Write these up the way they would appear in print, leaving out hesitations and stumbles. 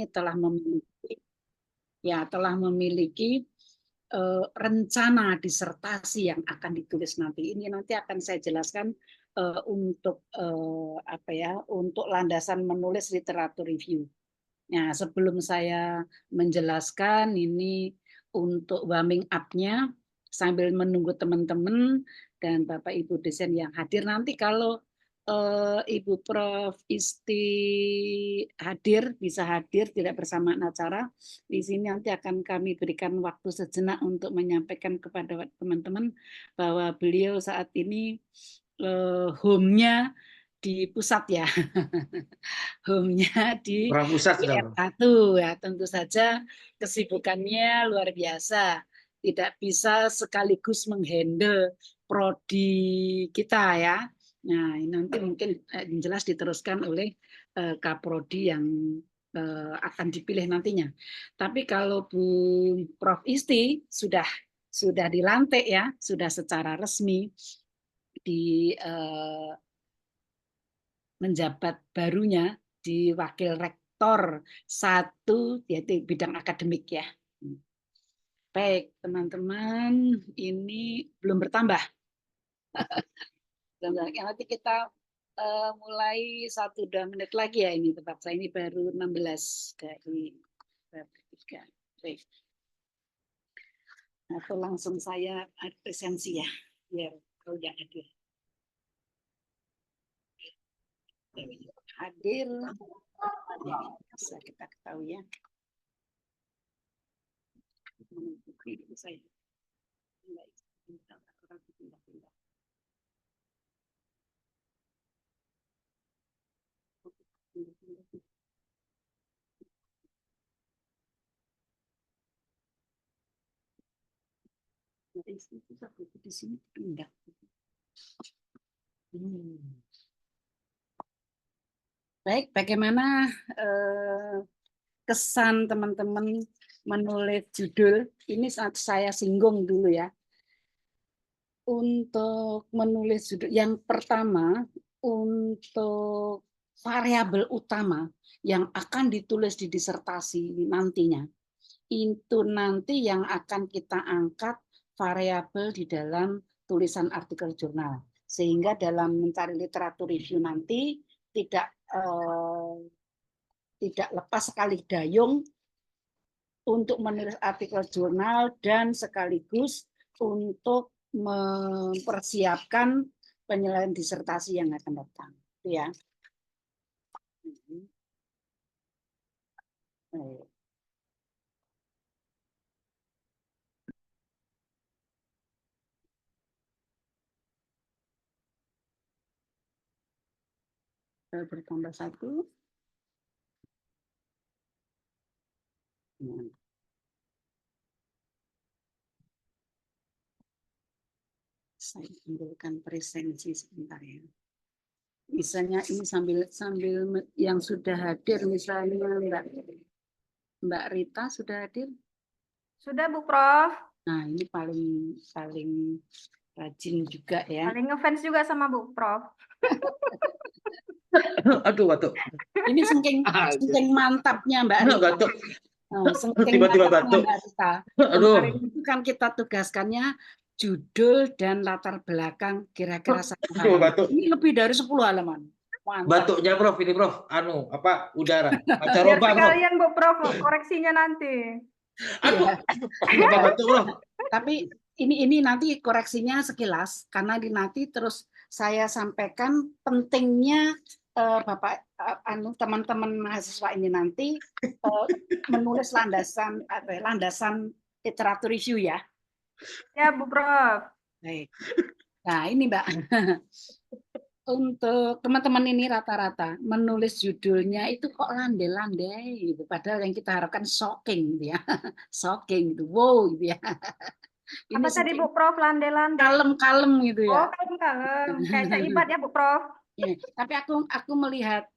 telah memiliki rencana disertasi yang akan ditulis nanti. Ini nanti akan saya jelaskan untuk untuk landasan menulis literatur review. Nah, sebelum saya menjelaskan ini untuk warming up-nya sambil menunggu teman-teman dan Bapak Ibu dosen yang hadir, nanti kalau Ibu Prof Isti bisa hadir tidak bersamaan acara di sini, nanti akan kami berikan waktu sejenak untuk menyampaikan kepada teman-teman bahwa beliau saat ini home-nya di pusat ya. Home-nya di Pusat sudah. R1 ya, tentu saja kesibukannya luar biasa. Tidak bisa sekaligus menghandle prodi kita ya. Nah, ini nanti mungkin jelas diteruskan oleh Kaprodi yang akan dipilih nantinya. Tapi kalau Bu Prof Isti sudah dilantik ya, sudah secara resmi di menjabat barunya di Wakil Rektor 1 yaitu bidang akademik ya. Baik, teman-teman, ini belum bertambah. Nanti kita mulai 1-2 menit lagi ya, ini tempat saya ini baru 16 dari 3. Baik. Atau langsung saya presensi ya, biar kalau yang hadir. Hadir, bisa kita ketahui ya. Saya. Di sini pindah. Baik, bagaimana kesan teman-teman menulis judul? Ini saat saya singgung dulu ya. Untuk menulis judul, yang pertama untuk variabel utama yang akan ditulis di disertasi nantinya, itu nanti yang akan kita angkat variabel di dalam tulisan artikel jurnal, sehingga dalam mencari literatur review nanti tidak lepas sekali dayung untuk menulis artikel jurnal dan sekaligus untuk mempersiapkan penilaian disertasi yang akan datang. Itu ya. Bertambah 1. Saya ambilkan presensi sebentar ya. Misalnya ini sambil yang sudah hadir, misalnya Mbak Rita sudah hadir? Sudah Bu Prof. Nah, ini paling rajin juga ya. Paling ngefans juga sama Bu Prof. Aduh, batuk. Ini saking mantapnya Mbak Rita. Batuk. Tiba-tiba batuk. Aduh. Kemarin itu kan kita tugaskannya judul dan latar belakang kira-kira 1 halaman. Ini lebih dari 10 halaman. Mantap. Batuknya Prof, ini Prof, udara. Pacaroba Prof. Kalian Bu Prof koreksinya nanti. Aduh, batuk Prof. Tapi ini nanti koreksinya sekilas karena nanti terus saya sampaikan pentingnya Bapak teman-teman mahasiswa ini nanti menulis landasan literatur review ya. Ya Bu Prof. Baik. Nah ini Mbak, untuk teman-teman ini rata-rata menulis judulnya itu kok landai-landai gitu. Padahal yang kita harapkan shocking gitu ya. Shocking gitu. Wow gitu ya. Ini apa tadi Bu Prof, landai-landai? Kalem-kalem gitu ya. Oh, kalem-kalem. Kayak Saibat ya Bu Prof. Ya, tapi aku melihat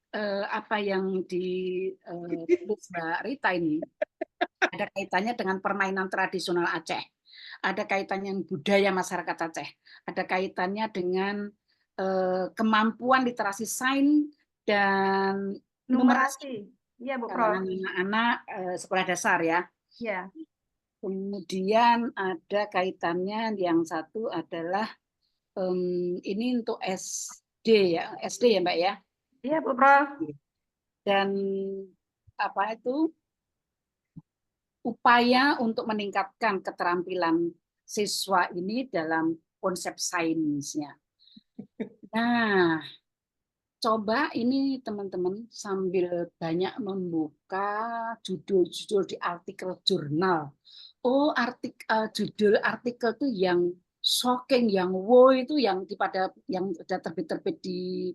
apa yang ditulis Mbak Rita ini ada kaitannya dengan permainan tradisional Aceh, ada kaitannya dengan budaya masyarakat Aceh, ada kaitannya dengan kemampuan literasi sains dan numerasi Iya, Bu Prof. kalangan anak-anak sekolah dasar ya. Iya. Kemudian ada kaitannya yang satu adalah ini untuk SD ya, SD ya Mbak ya. Iya, Bu Prof. Dan apa itu upaya untuk meningkatkan keterampilan siswa ini dalam konsep sainsnya. Nah, coba ini teman-teman sambil banyak membuka judul-judul di artikel jurnal. Oh, judul artikel tuh yang shocking, yang wow itu yang yang sudah terbit-terbit di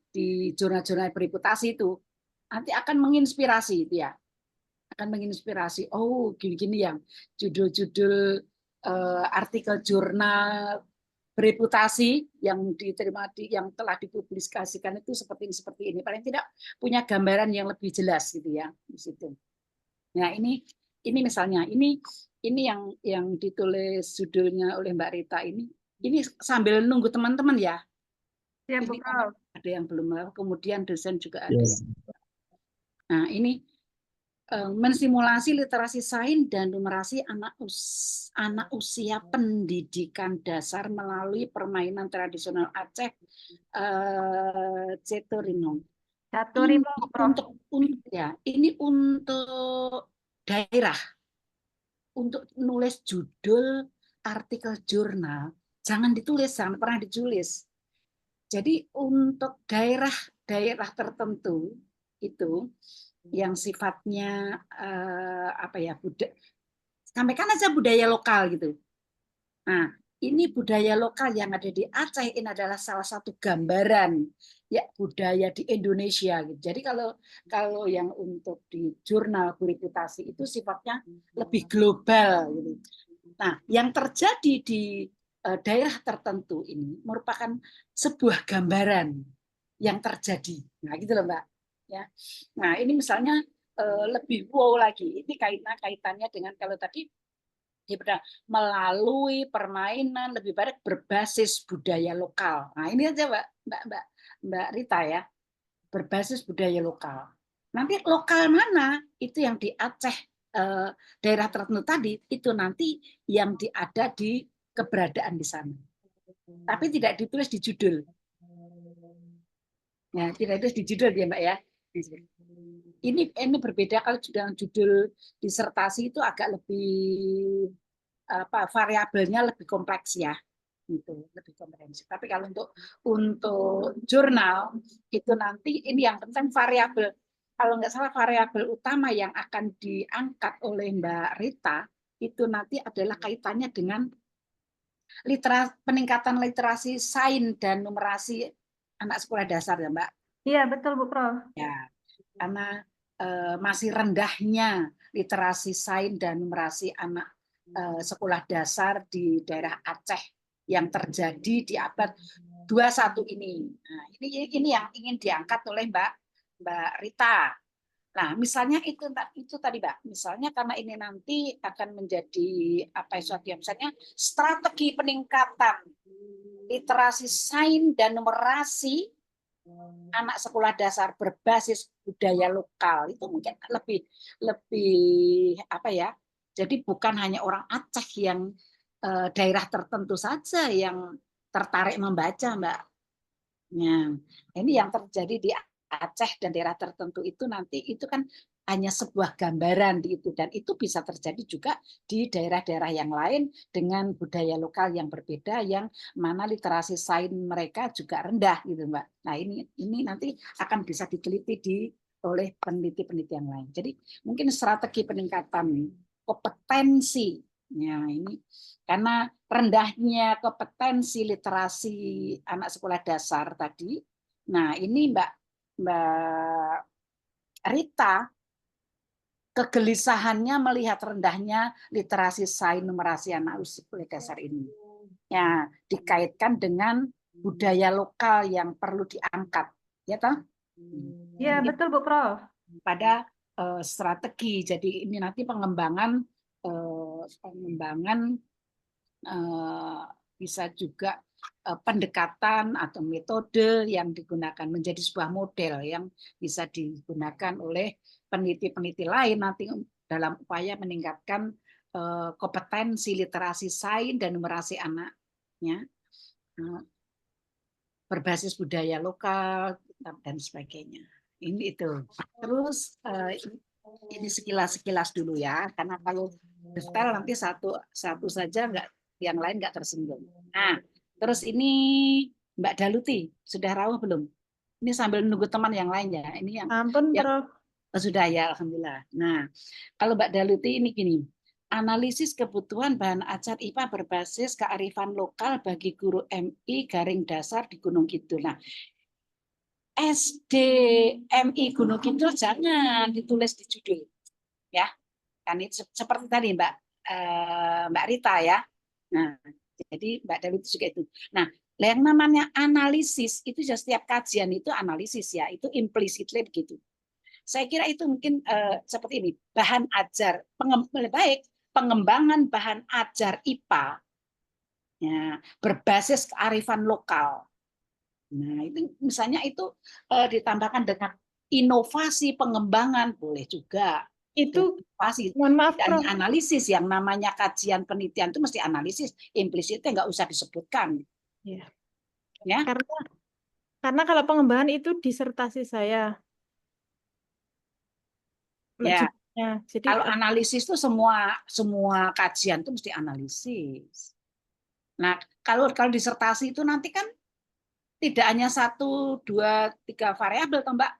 di jurnal-jurnal bereputasi itu nanti akan menginspirasi itu ya. Akan menginspirasi. Oh, gini-gini yang judul-judul artikel jurnal bereputasi yang diterima yang telah dipublikasikan itu seperti ini. Paling tidak punya gambaran yang lebih jelas gitu ya di situ. Nah, ini misalnya ini yang ditulis judulnya oleh Mbak Rita ini sambil nunggu teman-teman ya. Iya, Bu Ini Prof. ada yang belum, kemudian dosen juga ada Yes. yang. Nah, ini mensimulasi literasi sains dan numerasi anak usia pendidikan dasar melalui permainan tradisional Aceh, Cetorino. Caturimo, Bu Prof. Ini untuk daerah, untuk nulis judul artikel jurnal, jangan pernah ditulis. Jadi untuk daerah tertentu itu yang sifatnya sampaikan aja budaya lokal gitu. Nah, ini budaya lokal yang ada di Aceh ini adalah salah satu gambaran ya budaya di Indonesia gitu. Jadi kalau yang untuk di jurnal bereputasi itu sifatnya lebih global gitu. Nah, yang terjadi di daerah tertentu ini merupakan sebuah gambaran yang terjadi. Nah, gitu loh, Mbak. Ya. Nah, ini misalnya lebih wow lagi. Ini kaitannya dengan kalau tadi melalui permainan lebih baik berbasis budaya lokal. Nah, ini aja Mbak Rita ya. Berbasis budaya lokal. Nanti lokal mana? Itu yang di Aceh daerah tertentu tadi itu nanti yang ada di keberadaan di sana. Tapi tidak ditulis di judul. Ya, tidak ditulis di judul ya, Mbak ya. Ini berbeda kalau dengan judul disertasi itu agak lebih variabelnya lebih kompleks ya. Itu lebih komprehensif. Tapi kalau untuk jurnal itu nanti ini yang penting variabel, kalau nggak salah variabel utama yang akan diangkat oleh Mbak Rita itu nanti adalah kaitannya dengan peningkatan literasi sains dan numerasi anak sekolah dasar ya Mbak. Iya, betul Bu Prof. Ya, karena masih rendahnya literasi sains dan numerasi anak sekolah dasar di daerah Aceh yang terjadi di abad 21 ini. Nah, ini yang ingin diangkat oleh Mbak Rita. Nah, misalnya itu tadi Mbak, misalnya karena ini nanti akan menjadi misalnya strategi peningkatan literasi sains dan numerasi anak sekolah dasar berbasis budaya lokal itu mungkin lebih jadi bukan hanya orang Aceh yang daerah tertentu saja yang tertarik membaca, Mbak. Nah, ini yang terjadi di Aceh dan daerah tertentu itu nanti itu kan hanya sebuah gambaran di itu dan itu bisa terjadi juga di daerah-daerah yang lain dengan budaya lokal yang berbeda yang mana literasi sains mereka juga rendah gitu, Mbak. Nah, ini nanti akan bisa diteliti oleh peneliti-peneliti yang lain. Jadi mungkin strategi peningkatan kompetensi. Nah, ini karena rendahnya kompetensi literasi anak sekolah dasar tadi. Nah, ini Mbak Rita kegelisahannya melihat rendahnya literasi sains numerasi anak sekolah dasar ini. Ya, dikaitkan dengan budaya lokal yang perlu diangkat, ya toh? Iya, betul Bu Prof. Pada strategi. Jadi ini nanti pengembangan bisa juga pendekatan atau metode yang digunakan menjadi sebuah model yang bisa digunakan oleh peneliti-peneliti lain nanti dalam upaya meningkatkan kompetensi literasi sains dan numerasi anaknya berbasis budaya lokal dan sebagainya. Ini itu. Terus ini sekilas dulu ya, karena kalau detail nanti satu saja yang lain nggak tersinggung. Nah, terus ini Mbak Daluti sudah rawuh belum? Ini sambil nunggu teman yang lain ya. Ini yang Ampun, Prof. sudah ya, alhamdulillah. Nah, kalau Mbak Daluti ini gini, analisis kebutuhan bahan ajar IPA berbasis kearifan lokal bagi guru MI garing dasar di Gunung Kidul. Nah, SDMI Gunung Kidul jangan ditulis di judul, ya. Kan itu seperti tadi Mbak Rita ya. Nah, jadi Mbak Daluti juga itu. Nah, yang namanya analisis itu ya setiap kajian itu analisis ya, itu implicitly begitu. Saya kira itu mungkin seperti ini, bahan ajar, lebih baik pengembangan bahan ajar IPA ya, berbasis kearifan lokal. Nah, itu misalnya itu ditambahkan dengan inovasi pengembangan, boleh juga. Itu, Inovasi, mohon maaf, tidak hanya Prof. analisis, yang namanya kajian penelitian itu mesti analisis, implisitnya nggak usah disebutkan. Ya. Ya. Karena kalau pengembangan itu disertasi saya. Ya. Jadi Kalau analisis itu semua kajian itu mesti analisis. Nah, kalau disertasi itu nanti kan tidak hanya 1, 2, 3 variabel, toh Mbak.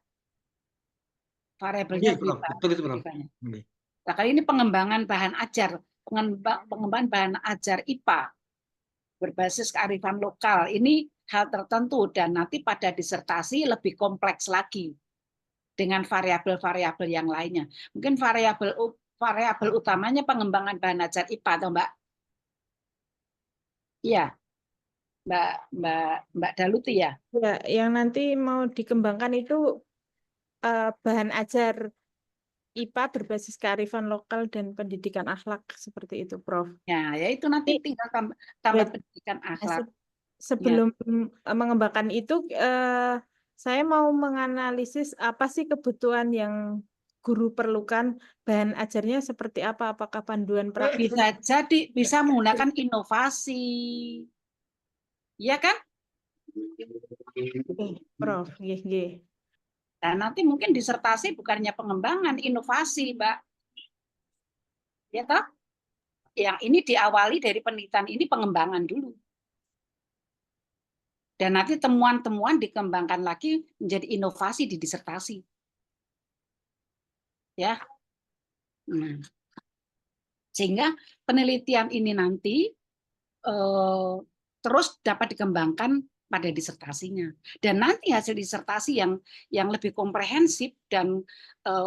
Variabelnya betul itu, Prof. Nah, kali ini pengembangan bahan ajar, pengembangan bahan ajar IPA berbasis kearifan lokal. Ini hal tertentu dan nanti pada disertasi lebih kompleks lagi dengan variabel-variabel yang lainnya. Mungkin variabel utamanya pengembangan bahan ajar IPA, atau Mbak? Iya, Mbak Daluti ya. ya, yang nanti mau dikembangkan itu bahan ajar IPA berbasis kearifan lokal dan pendidikan akhlak seperti itu, Prof. Ya itu nanti tinggal tambah pendidikan akhlak. Sebelum mengembangkan itu, saya mau menganalisis apa sih kebutuhan yang guru perlukan, bahan ajarnya seperti apa, apakah panduan praktis. Bisa jadi bisa menggunakan inovasi, ya kan? Prof, G. Nah, nanti mungkin disertasi bukannya pengembangan, inovasi, Mbak. Ya toh? Yang ini diawali dari penelitian ini pengembangan dulu. Dan nanti temuan-temuan dikembangkan lagi menjadi inovasi di disertasi. Ya. Nah. Sehingga penelitian ini nanti terus dapat dikembangkan pada disertasinya. Dan nanti hasil disertasi yang lebih komprehensif dan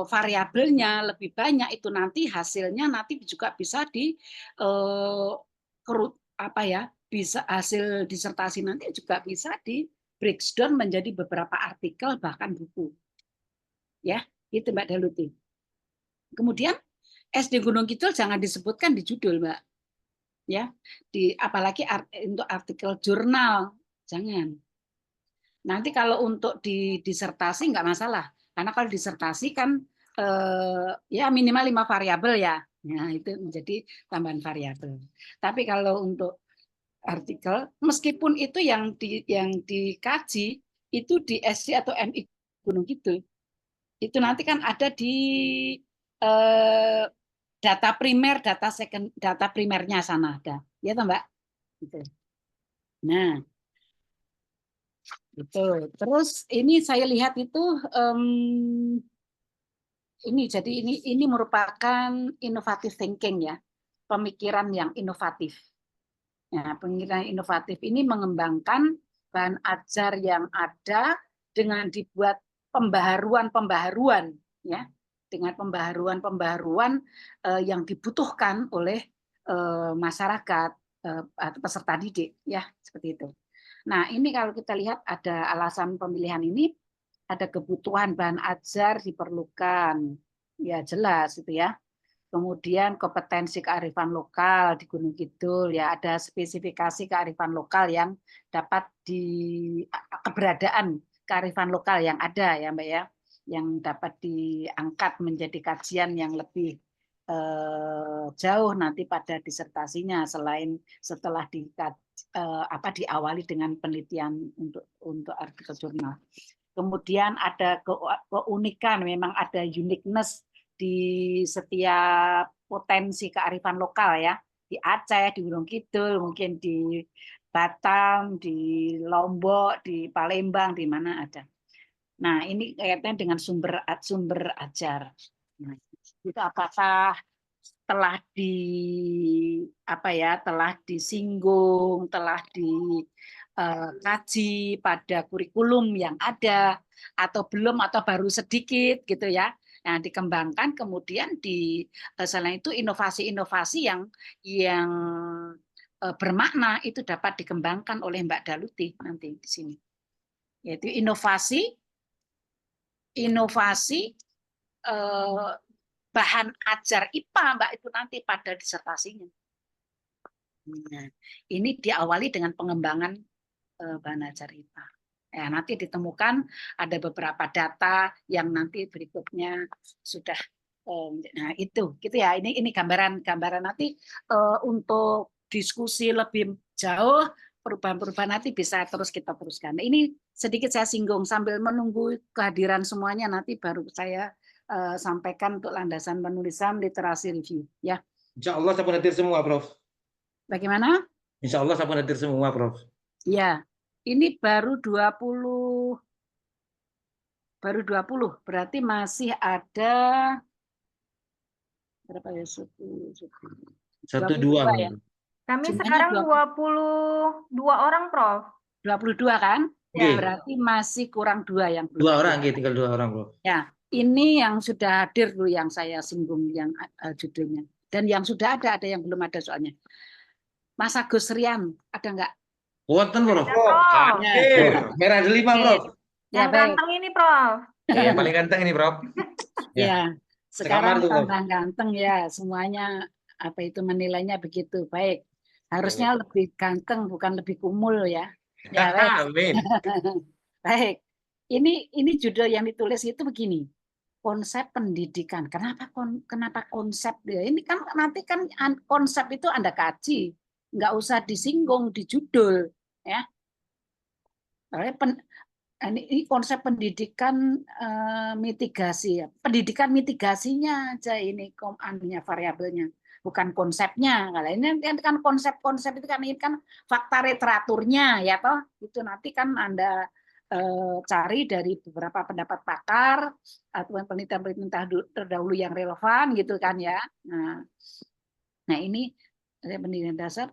variabelnya lebih banyak itu nanti hasilnya nanti juga bisa bisa hasil disertasi nanti juga bisa di breakdown menjadi beberapa artikel bahkan buku. Ya, itu Mbak Daluti. Kemudian SD Gunung Kidul jangan disebutkan di judul, Mbak. Ya, apalagi untuk artikel jurnal, jangan. Nanti kalau untuk di disertasi nggak masalah, karena kalau disertasi kan ya minimal 5 variabel ya. Nah, itu menjadi tambahan variabel. Tapi kalau untuk artikel, meskipun itu yang dikaji itu di SD atau MI Gunung Kidul, itu nanti kan ada di data primer, data primernya sana ada, ya toh Mbak? Gitu. Nah, itu. Terus ini saya lihat itu ini merupakan innovative thinking ya, pemikiran yang inovatif. Ya, pemikiran inovatif ini mengembangkan bahan ajar yang ada dengan dibuat pembaharuan ya, dengan pembaharuan yang dibutuhkan oleh masyarakat atau peserta didik ya, seperti itu. Nah, ini kalau kita lihat ada alasan pemilihan ini, ada kebutuhan bahan ajar diperlukan. Ya, jelas itu ya. Kemudian kompetensi kearifan lokal di Gunung Kidul ya, ada spesifikasi kearifan lokal yang dapat keberadaan kearifan lokal yang ada ya Mbak ya, yang dapat diangkat menjadi kajian yang lebih jauh nanti pada disertasinya, selain setelah diawali dengan penelitian untuk artikel jurnal. Kemudian ada keunikan, memang ada uniqueness di setiap potensi kearifan lokal ya, di Aceh, di Gunung Kidul, mungkin di Batam, di Lombok, di Palembang, di mana ada. Nah, ini kaitannya dengan sumber ajar. Nah, itu apakah telah telah disinggung, telah dikaji pada kurikulum yang ada atau belum, atau baru sedikit gitu ya. Nah, dikembangkan, kemudian selain itu inovasi-inovasi yang bermakna itu dapat dikembangkan oleh Mbak Daluti nanti di sini. Yaitu inovasi bahan ajar IPA Mbak, itu nanti pada disertasinya. Nah, ini diawali dengan pengembangan bahan ajar IPA. Ya, nanti ditemukan ada beberapa data yang nanti berikutnya sudah. Nah, itu gitu ya. Ini gambaran nanti untuk diskusi lebih jauh, perubahan-perubahan nanti bisa terus kita teruskan. Nah, ini sedikit saya singgung sambil menunggu kehadiran semuanya, nanti baru saya sampaikan untuk landasan penulisan literasi review ya. Insya Allah saya hadir semua, Prof. Bagaimana? Insya Allah saya hadir semua, Prof. Ya, ini baru 20, berarti masih ada berapa ya? 1-2 ya. Kami Jumlahnya sekarang 22 orang, Prof. 22 kan? Ya. Berarti masih kurang 2 yang belum. 2 orang, tinggal 2 orang, Prof. Ya, ini yang sudah hadir dulu yang saya singgung, yang judulnya. Dan yang sudah ada yang belum ada soalnya. Mas Agus Rian, ada nggak? Wonten, Prof. Merah delima, Prof. Yang ganteng ini, Prof. Yang paling ganteng ini, Prof. Ya, sekarang tambah ganteng ya, semuanya menilainya begitu. Baik, harusnya lebih ganteng, bukan lebih kumul ya. Ya, baik. Amin. Baik, ini judul yang ditulis itu begini, konsep pendidikan. Kenapa konsep? Ini kan nanti kan konsep itu Anda kaji, nggak usah disinggung di judul ya. Ini konsep pendidikan mitigasi ya. Pendidikan mitigasinya aja ini variabelnya, bukan konsepnya. Kalau ini kan konsep itu kan, ini kan fakta literaturnya ya toh. Itu nanti kan Anda cari dari beberapa pendapat pakar atau penelitian-penelitian terdahulu yang relevan gitu kan ya. Nah ini pendidikan dasar.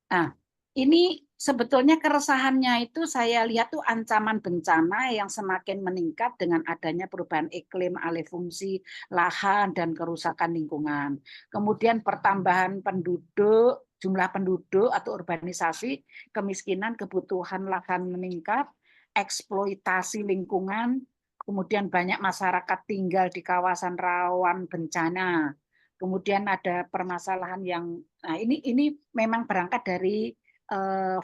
Nah, ini sebetulnya keresahannya itu saya lihat tuh ancaman bencana yang semakin meningkat dengan adanya perubahan iklim, alih fungsi lahan, dan kerusakan lingkungan. Kemudian pertambahan penduduk, jumlah penduduk atau urbanisasi, kemiskinan, kebutuhan lahan meningkat, eksploitasi lingkungan, kemudian banyak masyarakat tinggal di kawasan rawan bencana. Kemudian ada permasalahan yang, nah ini memang berangkat dari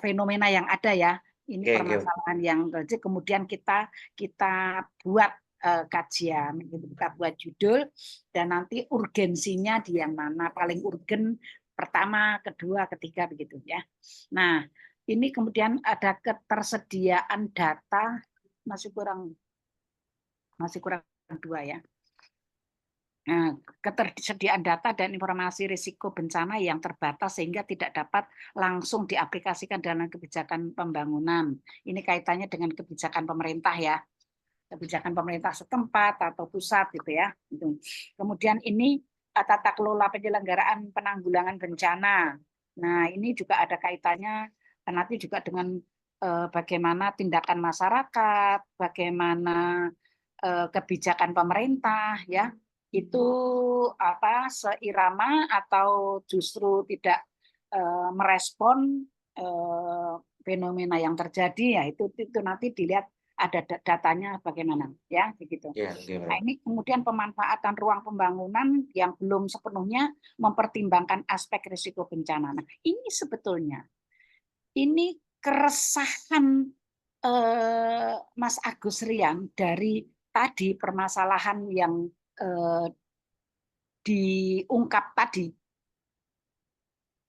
fenomena yang ada ya. Ini permasalahan yang kemudian kita buat kajian, kita buat judul, dan nanti urgensinya di yang mana, paling urgen pertama, kedua, ketiga begitu ya. Nah, ini kemudian ada ketersediaan data masih kurang 2 ya. Nah, ketersediaan data dan informasi risiko bencana yang terbatas sehingga tidak dapat langsung diaplikasikan dalam kebijakan pembangunan. Ini kaitannya dengan kebijakan pemerintah ya, kebijakan pemerintah setempat atau pusat gitu ya. Kemudian ini tata kelola penyelenggaraan penanggulangan bencana. Nah, ini juga ada kaitannya nanti juga dengan bagaimana tindakan masyarakat, bagaimana kebijakan pemerintah ya. Itu seirama atau justru tidak merespon fenomena yang terjadi ya, itu nanti dilihat ada datanya bagaimana, ya begitu. Ya, oke, Nah, Prof. ini kemudian pemanfaatan ruang pembangunan yang belum sepenuhnya mempertimbangkan aspek risiko bencana. Nah, ini sebetulnya ini keresahan Mas Agus Rian dari tadi permasalahan yang diungkap tadi.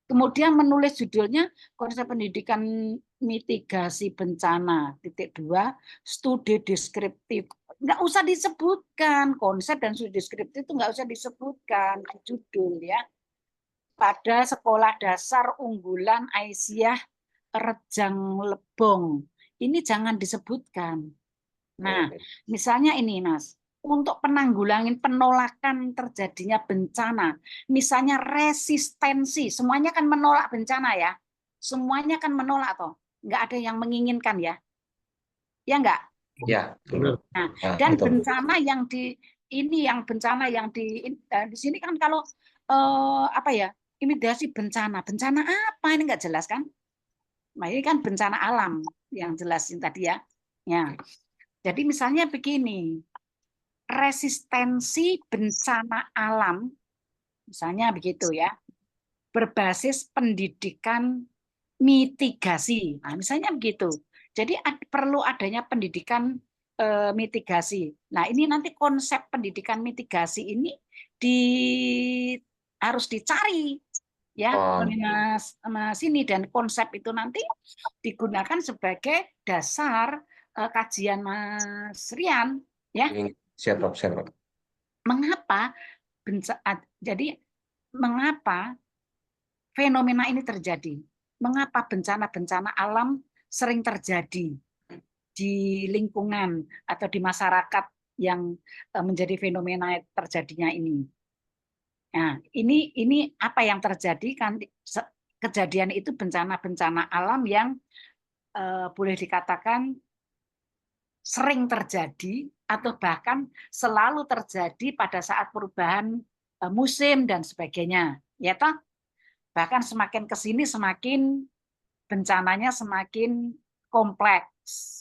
Kemudian menulis judulnya konsep pendidikan mitigasi bencana (2) studi deskriptif. Nggak usah disebutkan konsep dan studi deskriptif, itu nggak usah disebutkan di judul ya. Pada sekolah dasar unggulan Aisyah Rejang Lebong, ini jangan disebutkan. Nah, misalnya ini Mas, untuk penolakan terjadinya bencana, misalnya resistensi, semuanya kan menolak bencana ya, semuanya kan menolak toh, nggak ada yang menginginkan ya, ya nggak? Ya, betul. Nah, Ah, dan betul. bencana yang di sini kan kalau apa ya, imigrasi bencana apa ini nggak jelas kan? Nah, ini kan bencana alam yang jelasin tadi ya. Ya. Jadi misalnya begini, resistensi bencana alam, misalnya begitu ya, berbasis pendidikan mitigasi. Nah, misalnya begitu. Jadi perlu adanya pendidikan mitigasi. Nah, ini nanti konsep pendidikan mitigasi ini harus dicari ya, Mas ini, dan konsep itu nanti digunakan sebagai dasar kajian Mas Rian ya. Siap, Prof. Siap, Prof. Jadi mengapa fenomena ini terjadi? Mengapa bencana-bencana alam sering terjadi di lingkungan atau di masyarakat yang menjadi fenomena terjadinya ini? Nah, ini apa yang terjadi kan, kejadian itu bencana-bencana alam yang boleh dikatakan sering terjadi atau bahkan selalu terjadi pada saat perubahan musim dan sebagainya, ya toh? Bahkan semakin ke sini semakin bencananya semakin kompleks.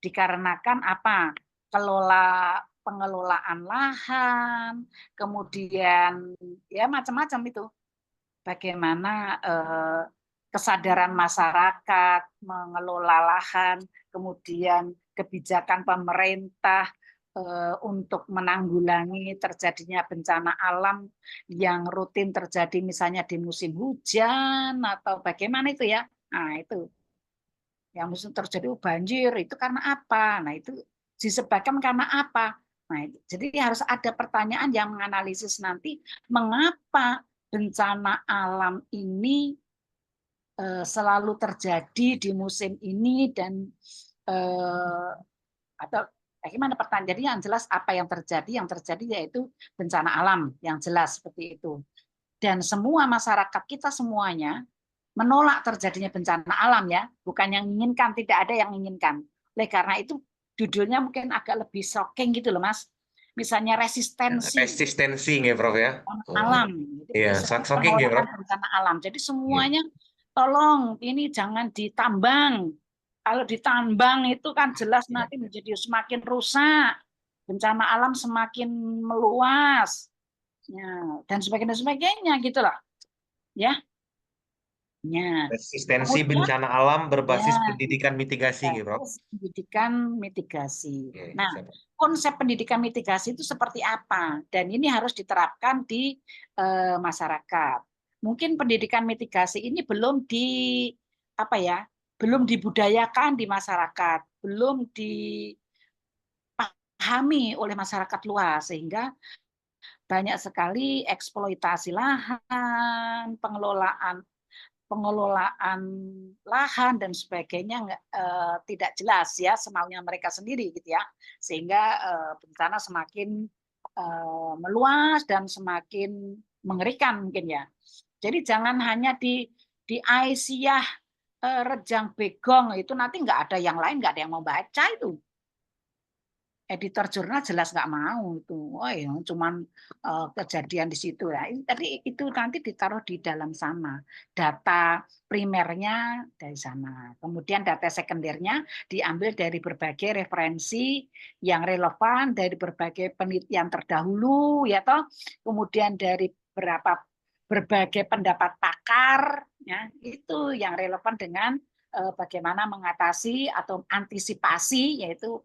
Dikarenakan apa? Pengelolaan lahan, kemudian ya macam-macam itu. Bagaimana kesadaran masyarakat mengelola lahan, kemudian kebijakan pemerintah untuk menanggulangi terjadinya bencana alam yang rutin terjadi misalnya di musim hujan atau bagaimana itu ya. Nah, itu yang musim terjadi banjir itu karena apa? Nah, itu disebabkan karena apa? Nah, jadi harus ada pertanyaan yang menganalisis nanti mengapa bencana alam ini selalu terjadi di musim ini dan atau bagaimana pertanyaan. Jadi yang jelas apa yang terjadi? Yang terjadi yaitu bencana alam yang jelas seperti itu. Dan semua masyarakat kita semuanya menolak terjadinya bencana alam ya, bukan yang menginginkan, tidak ada yang menginginkan. Oleh karena itu judulnya mungkin agak lebih shocking gitu loh Mas. Misalnya resistensi ya, Prof ya. alam. Iya, shocking ya, Prof. Bencana alam. Jadi semuanya tolong ini jangan ditambang. Kalau ditambang itu kan jelas nanti menjadi semakin rusak. Bencana alam semakin meluas. Ya, dan sebagainya gitu loh. Ya. Ya. Resistensi Kemudian, bencana alam berbasis pendidikan mitigasi, gitu, Prof. Pendidikan mitigasi. Oke, Nah, konsep pendidikan mitigasi itu seperti apa? Dan ini harus diterapkan di masyarakat. Mungkin pendidikan mitigasi ini belum belum dibudayakan di masyarakat, belum dipahami oleh masyarakat luas, sehingga banyak sekali eksploitasi lahan, pengelolaan lahan dan sebagainya tidak jelas ya, semaunya mereka sendiri gitu ya, sehingga bencana semakin meluas dan semakin mengerikan mungkin ya. Jadi jangan hanya di Aisyah Rejang Begong itu nanti nggak ada yang lain, nggak ada yang mau baca itu. editor jurnal jelas nggak mau itu. Oh ya, cuman kejadian di situ ya. Tapi itu nanti ditaruh di dalam sana. Data primernya dari sana. Kemudian data sekundernya diambil dari berbagai referensi yang relevan, dari berbagai penelitian terdahulu, ya toh. Kemudian dari berbagai pendapat pakar, ya itu yang relevan dengan bagaimana mengatasi atau antisipasi, yaitu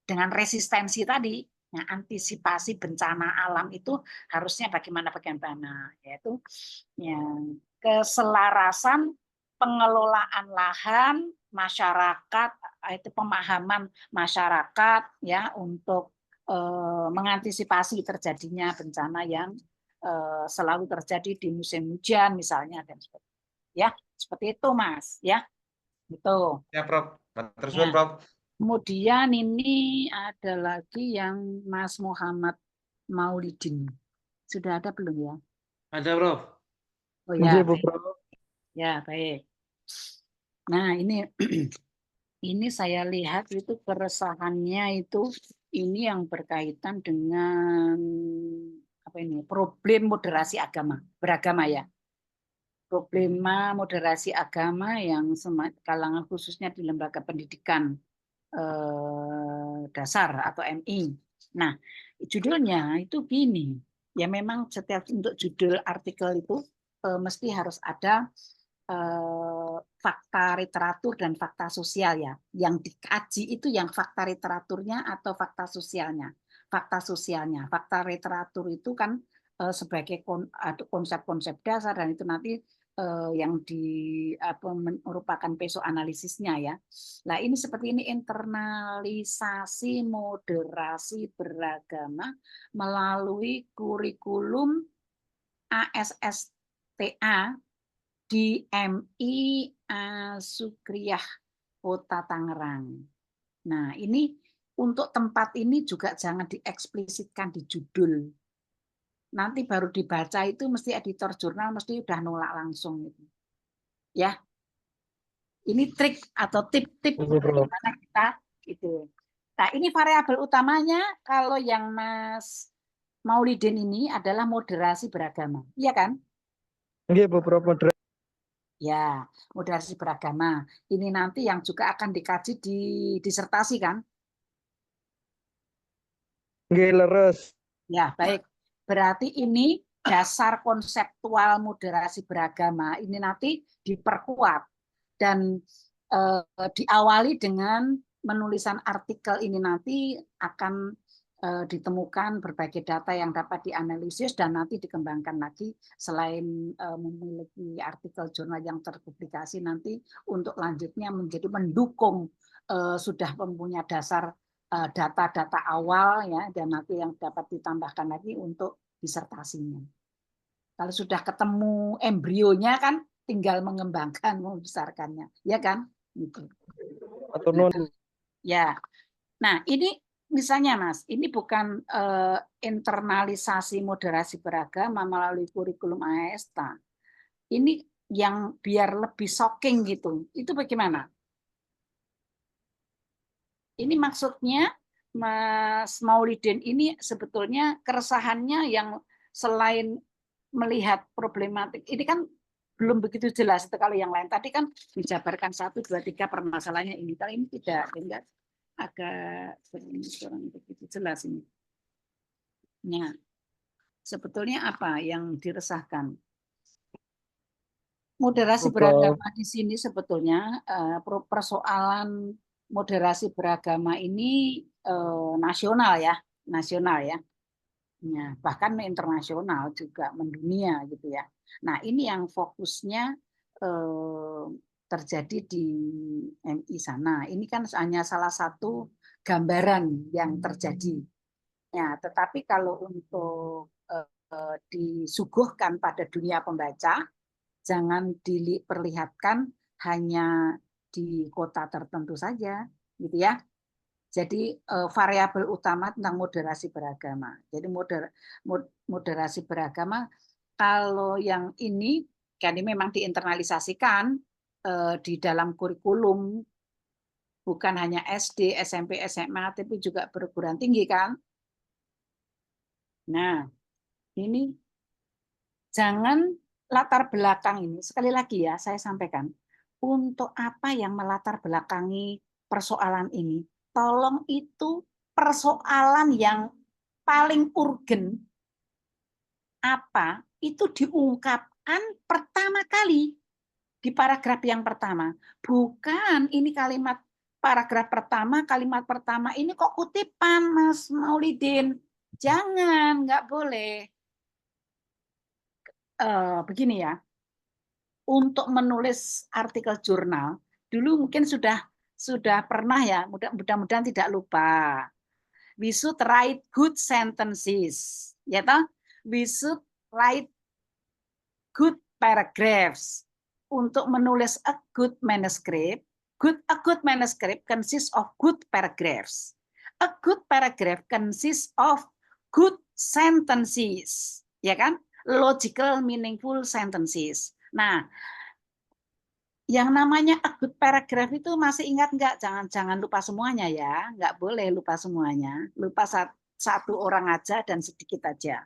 dengan resistensi tadi. Nah, antisipasi bencana alam itu harusnya bagaimana, yaitu yang keselarasan pengelolaan lahan masyarakat, itu pemahaman masyarakat ya untuk mengantisipasi terjadinya bencana yang selalu terjadi di musim hujan misalnya, dan seperti itu Mas ya. Gitu. Ya, Prof. Terus, Ya. Prof. Kemudian ini ada lagi yang Mas Muhammad Maulidin. Sudah ada belum ya? Ada, Prof. Oh ya, Bu baik. Prof. Ya, baik. Nah, ini saya lihat itu keresahannya itu ini yang berkaitan dengan apa ini? Problem moderasi agama, beragama ya. Problema moderasi agama yang kalangan khususnya di lembaga pendidikan dasar atau MI. Nah, judulnya itu gini. Ya memang setiap untuk judul artikel itu mesti harus ada fakta literatur dan fakta sosial ya. Yang dikaji itu yang fakta literaturnya atau fakta sosialnya. Fakta sosialnya, fakta literatur itu kan sebagai konsep-konsep dasar dan itu nanti yang merupakan peso analisisnya ya. Nah ini seperti ini, internalisasi moderasi beragama melalui kurikulum ASSTA di MI Sukriyah Kota Tangerang. Nah ini untuk tempat ini juga jangan dieksplisitkan di judul. Nanti baru dibaca itu mesti editor jurnal mesti udah nolak langsung gitu. Ya. Ini trik atau tip-tip bagaimana kita itu. Nah, ini variabel utamanya kalau yang Mas Maulidin ini adalah moderasi beragama. Iya kan? Nggih, Bu Prof. Moderasi. Ya, moderasi beragama. Ini nanti yang juga akan dikaji di disertasi kan? Nggih, leres. Ya, baik. Berarti ini dasar konseptual moderasi beragama ini nanti diperkuat dan diawali dengan menulisan artikel ini nanti akan ditemukan berbagai data yang dapat dianalisis dan nanti dikembangkan lagi selain memiliki artikel jurnal yang terpublikasi nanti untuk lanjutnya menjadi mendukung sudah mempunyai dasar data-data awal ya dan nanti yang dapat ditambahkan lagi untuk disertasinya. Kalau sudah ketemu embrionya kan tinggal mengembangkan, membesarkannya, ya kan? Gitu. Atau non. Ya. Nah, ini misalnya Mas, ini bukan internalisasi moderasi beragama melalui kurikulum ASTA. Ini yang biar lebih shocking gitu. Itu bagaimana? Ini maksudnya Mas Maulidin ini sebetulnya keresahannya yang selain melihat problematik, ini kan belum begitu jelas itu kalau yang lain. Tadi kan dijabarkan 1, 2, 3 permasalahannya ini. Kalau ini tidak, enggak agak kurang begitu jelas ini. Nah, sebetulnya apa yang diresahkan? Moderasi beragama di sini sebetulnya persoalan moderasi beragama ini nasional ya, Ya, bahkan internasional juga mendunia gitu ya. Nah ini yang fokusnya terjadi di MI sana. Ini kan hanya salah satu gambaran yang terjadi. Ya, tetapi kalau untuk disuguhkan pada dunia pembaca, jangan diperlihatkan hanya di kota tertentu saja, gitu ya. Jadi variabel utama tentang moderasi beragama. Jadi moderasi beragama kalau yang ini kan ini memang diinternalisasikan di dalam kurikulum bukan hanya SD, SMP, SMA, tapi juga perguruan tinggi kan. Nah, ini jangan latar belakang ini, sekali lagi ya saya sampaikan, untuk apa yang melatar belakangi persoalan ini, tolong itu persoalan yang paling urgen apa itu diungkapkan pertama kali di paragraf yang pertama. Bukan ini kalimat paragraf pertama, kalimat pertama ini kok kutipan Mas Maulidin. Jangan, nggak boleh. Begini ya, untuk menulis artikel jurnal, dulu mungkin sudah pernah ya, mudah-mudahan tidak lupa. We should write good sentences, ya toh? We should write good paragraphs. Untuk menulis a good manuscript consists of good paragraphs. A good paragraph consists of good sentences, ya kan? Logical, meaningful sentences. Nah, yang namanya a good paragraph itu masih ingat nggak? Jangan lupa semuanya ya, nggak boleh lupa semuanya. Lupa satu orang aja dan sedikit aja.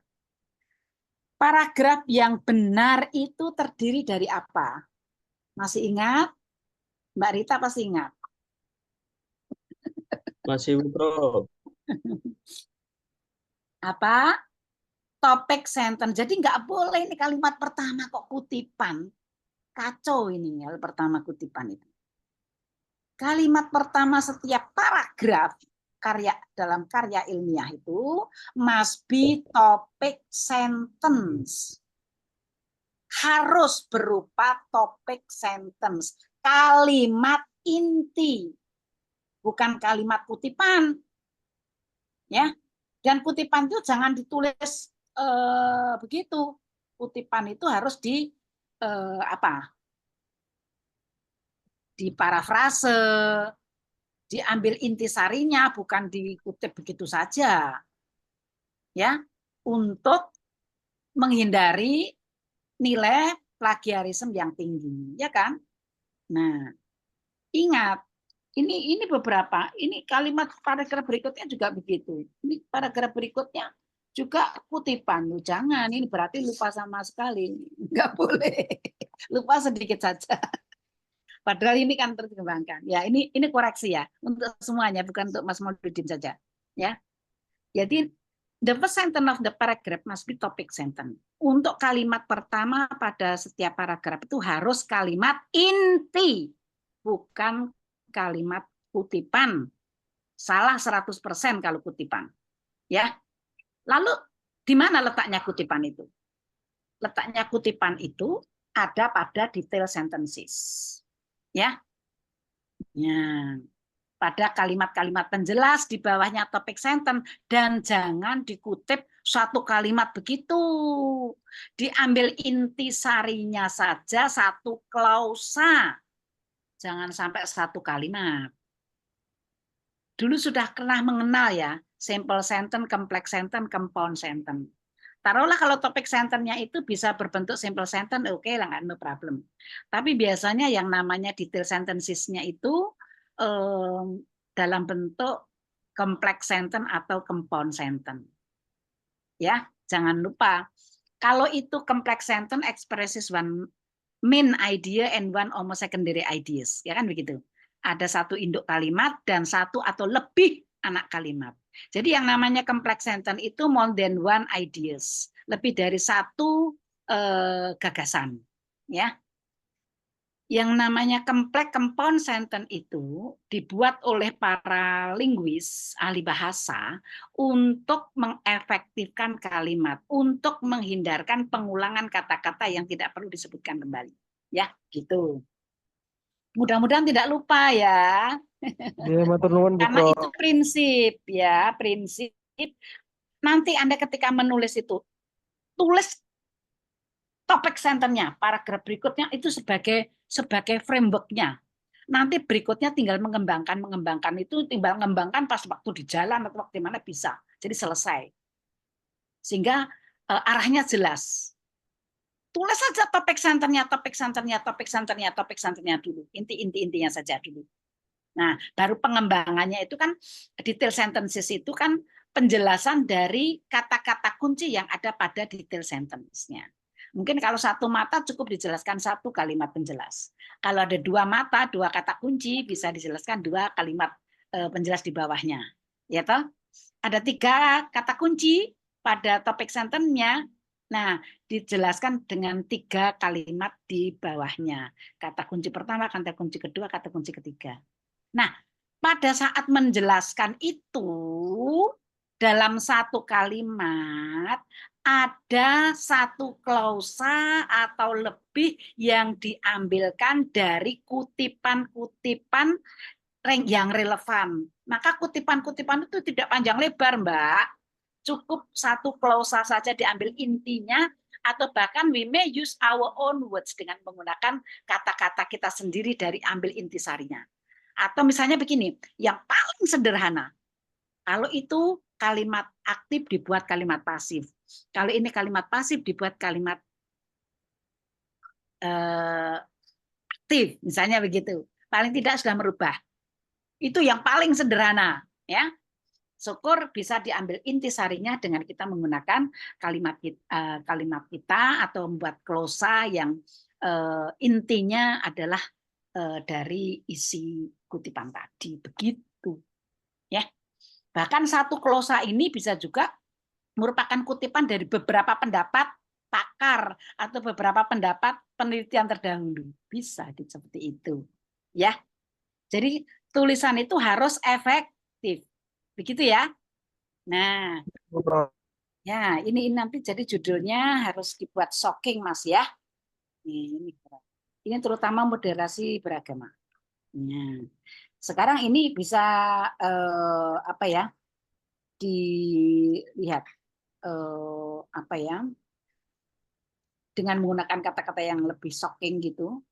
Paragraf yang benar itu terdiri dari apa? Masih ingat? Mbak Rita pasti ingat. Masih, Bro. Apa? Topik sentence. Jadi nggak boleh ini kalimat pertama kok kutipan. Kacau ini ya pertama kutipan itu. Kalimat pertama setiap paragraf dalam karya ilmiah itu must be topic sentence. Harus berupa topik sentence. Kalimat inti. Bukan kalimat kutipan. Ya. Dan kutipan itu jangan ditulis begitu. Kutipan itu harus diparafrase, diambil intisarinya, bukan dikutip begitu saja. Ya, untuk menghindari nilai plagiarisme yang tinggi, ya kan? Nah, ingat, ini beberapa, ini kalimat paragraf berikutnya juga begitu. Ini paragraf berikutnya juga kutipan. Jangan, ini berarti lupa sama sekali. Enggak boleh. Lupa sedikit saja. Padahal ini kan terus dikembangkan. Ya, ini koreksi ya untuk semuanya, bukan untuk Mas Maulidin saja. Ya. Jadi the first sentence of the paragraph must be topic sentence. Untuk kalimat pertama pada setiap paragraf itu harus kalimat inti, bukan kalimat kutipan. Salah 100% kalau kutipan. Ya. Lalu di mana letaknya kutipan itu? Letaknya kutipan itu ada pada detail sentences. Ya. Ya. Pada kalimat-kalimat penjelas di bawahnya topik sentence, dan jangan dikutip satu kalimat begitu. Diambil intisarinya saja, satu klausa. Jangan sampai satu kalimat. Dulu sudah pernah mengenal ya, simple sentence, complex sentence, compound sentence. Taruhlah kalau topik sentence-nya itu bisa berbentuk simple sentence, oke lah, no problem. Tapi biasanya yang namanya detail sentences-nya itu dalam bentuk complex sentence atau compound sentence. Ya, jangan lupa. Kalau itu complex sentence expresses one main idea and one almost secondary ideas, ya kan begitu. Ada satu induk kalimat dan satu atau lebih anak kalimat. Jadi yang namanya complex sentence itu more than one ideas, lebih dari satu gagasan, ya. Yang namanya complex compound sentence itu dibuat oleh para linguis, ahli bahasa, untuk mengefektifkan kalimat, untuk menghindarkan pengulangan kata-kata yang tidak perlu disebutkan kembali. Ya, gitu. Mudah-mudahan tidak lupa ya. Ya, matur nuwun, Bu Karena Pro. itu prinsip ya, prinsip. Nanti Anda ketika menulis itu, tulis topik sentence-nya, paragraf berikutnya itu sebagai framework-nya. Nanti berikutnya tinggal mengembangkan itu, tinggal mengembangkan pas waktu di jalan atau waktu mana bisa. Jadi selesai. Sehingga arahnya jelas. Tulis saja topik sentence-nya dulu. Intinya saja dulu. Nah, baru pengembangannya itu kan detail sentences itu kan penjelasan dari kata-kata kunci yang ada pada detail sentence-nya. Mungkin kalau satu mata cukup dijelaskan satu kalimat penjelas. Kalau ada dua mata, dua kata kunci bisa dijelaskan dua kalimat penjelas di bawahnya. Ya toh? Ada tiga kata kunci pada topik sentence-nya. Nah, dijelaskan dengan tiga kalimat di bawahnya. Kata kunci pertama, kata kunci kedua, kata kunci ketiga. Nah, pada saat menjelaskan itu, dalam satu kalimat, ada satu klausa atau lebih yang diambilkan dari kutipan-kutipan yang relevan. Maka kutipan-kutipan itu tidak panjang lebar, Mbak. Cukup satu klausa saja diambil intinya, atau bahkan we may use our own words dengan menggunakan kata-kata kita sendiri dari ambil intisarinya. Atau misalnya begini, yang paling sederhana, kalau itu kalimat aktif dibuat kalimat pasif. Kalau ini kalimat pasif dibuat kalimat aktif, misalnya begitu. Paling tidak sudah merubah. Itu yang paling sederhana, ya. Syukur bisa diambil intisarinya dengan kita menggunakan kalimat kita atau membuat glosa yang intinya adalah dari isi kutipan tadi, begitu, ya. Bahkan satu glosa ini bisa juga merupakan kutipan dari beberapa pendapat pakar atau beberapa pendapat penelitian terdahulu, bisa seperti itu, ya. Jadi tulisan itu harus efektif, begitu ya. Nah, ya ini nanti jadi judulnya harus dibuat shocking, Mas ya. Ini terutama moderasi beragama. Nah, sekarang ini bisa apa ya? Dilihat apa ya? Dengan menggunakan kata-kata yang lebih shocking gitu.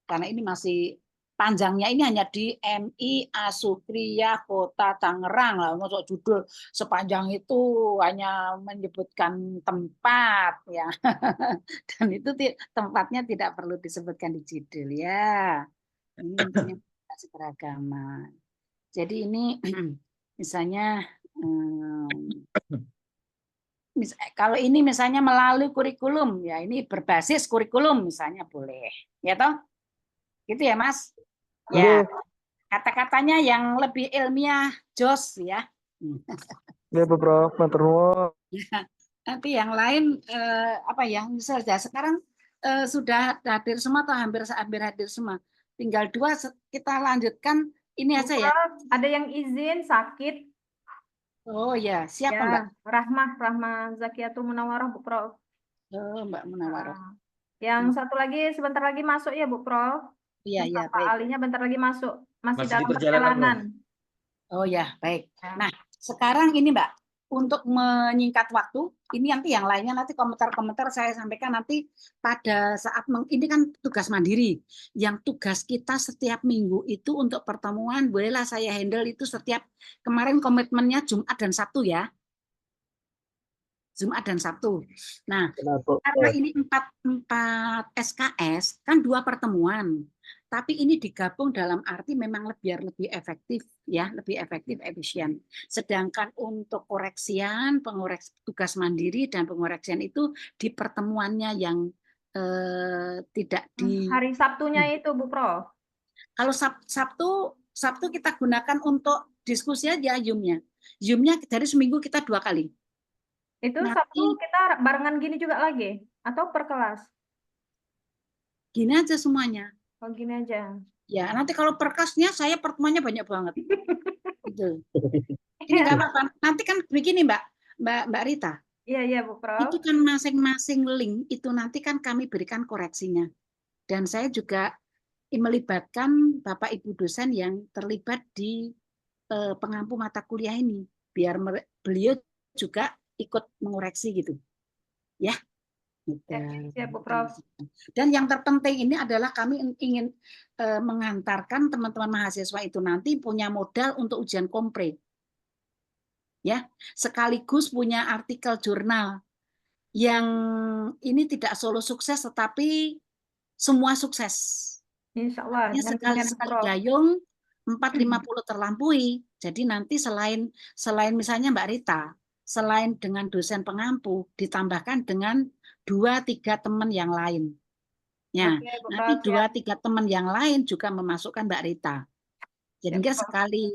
Karena ini masih panjangnya ini hanya di MI Asukriya Kota Tangerang lah, untuk judul sepanjang itu hanya menyebutkan tempat ya. Dan itu tempatnya tidak perlu disebutkan di judul ya. Ini intinya moderasi beragama. Jadi ini misalnya kalau ini misalnya melalui kurikulum ya, ini berbasis kurikulum misalnya boleh ya toh, gitu ya Mas ya. Kata-katanya yang lebih ilmiah jos ya. Ya Bu Prof, matur nuwun. Nanti yang lain apa ya, misalnya sekarang sudah hadir semua atau hampir hadir semua, tinggal dua kita lanjutkan ini aja ya. Ada yang izin sakit. Oh ya, siapa Ya, Mbak? Rahmah Zakiatul Munawarah Bu Prof. Oh, Mbak Munawarah. Yang satu lagi sebentar lagi masuk ya Bu Prof. Iya, iya, Pak baik. Alinya bentar lagi masuk, masih Masih dalam di perjalanan, perjalanan. Oh ya, baik. Nah, sekarang ini Mbak, untuk menyingkat waktu, ini nanti yang lainnya nanti komentar-komentar saya sampaikan nanti pada saat ini kan tugas mandiri. Yang tugas kita setiap minggu itu untuk pertemuan, bolehlah saya handle itu setiap, kemarin komitmennya Jumat dan Sabtu ya. Jumat dan Sabtu. Nah, karena ini 4 SKS, kan 2 pertemuan. Tapi ini digabung dalam arti memang biar lebih efektif ya, lebih efektif, efisien. Sedangkan untuk koreksian, tugas mandiri dan pengoreksian itu di pertemuannya yang tidak di hari Sabtunya itu Bu Prof. Kalau Sabtu kita gunakan untuk diskusi aja Zoom-nya. Zoom-nya dari seminggu kita 2 kali. Itu Sabtu kita barengan gini juga lagi atau per kelas? Gini aja semuanya. Oh, gini aja. Ya, nanti kalau perkasnya saya pertemuannya banyak banget. Gitu. Ini nggak apa-apa. Nanti kan begini Mbak Rita. Iya Bu Prof. Itu kan masing-masing link itu nanti kan kami berikan koreksinya. Dan saya juga melibatkan Bapak Ibu dosen yang terlibat di pengampu mata kuliah ini, biar beliau juga ikut mengoreksi gitu. Ya. Siap Bu Prof. Dan yang terpenting ini adalah kami ingin mengantarkan teman-teman mahasiswa itu nanti punya modal untuk ujian kompre. Ya, sekaligus punya artikel jurnal yang ini tidak solo sukses tetapi semua sukses. Insya Allah. Sekali-sekali gayung 450 terlampaui. Jadi nanti selain misalnya Mbak Rita, selain dengan dosen pengampu, ditambahkan dengan 2-3 teman yang lain. Ya, Oke, Bu nanti Prof, 2-3 teman yang lain juga memasukkan Mbak Rita. Jadi Ya, Prof. sekali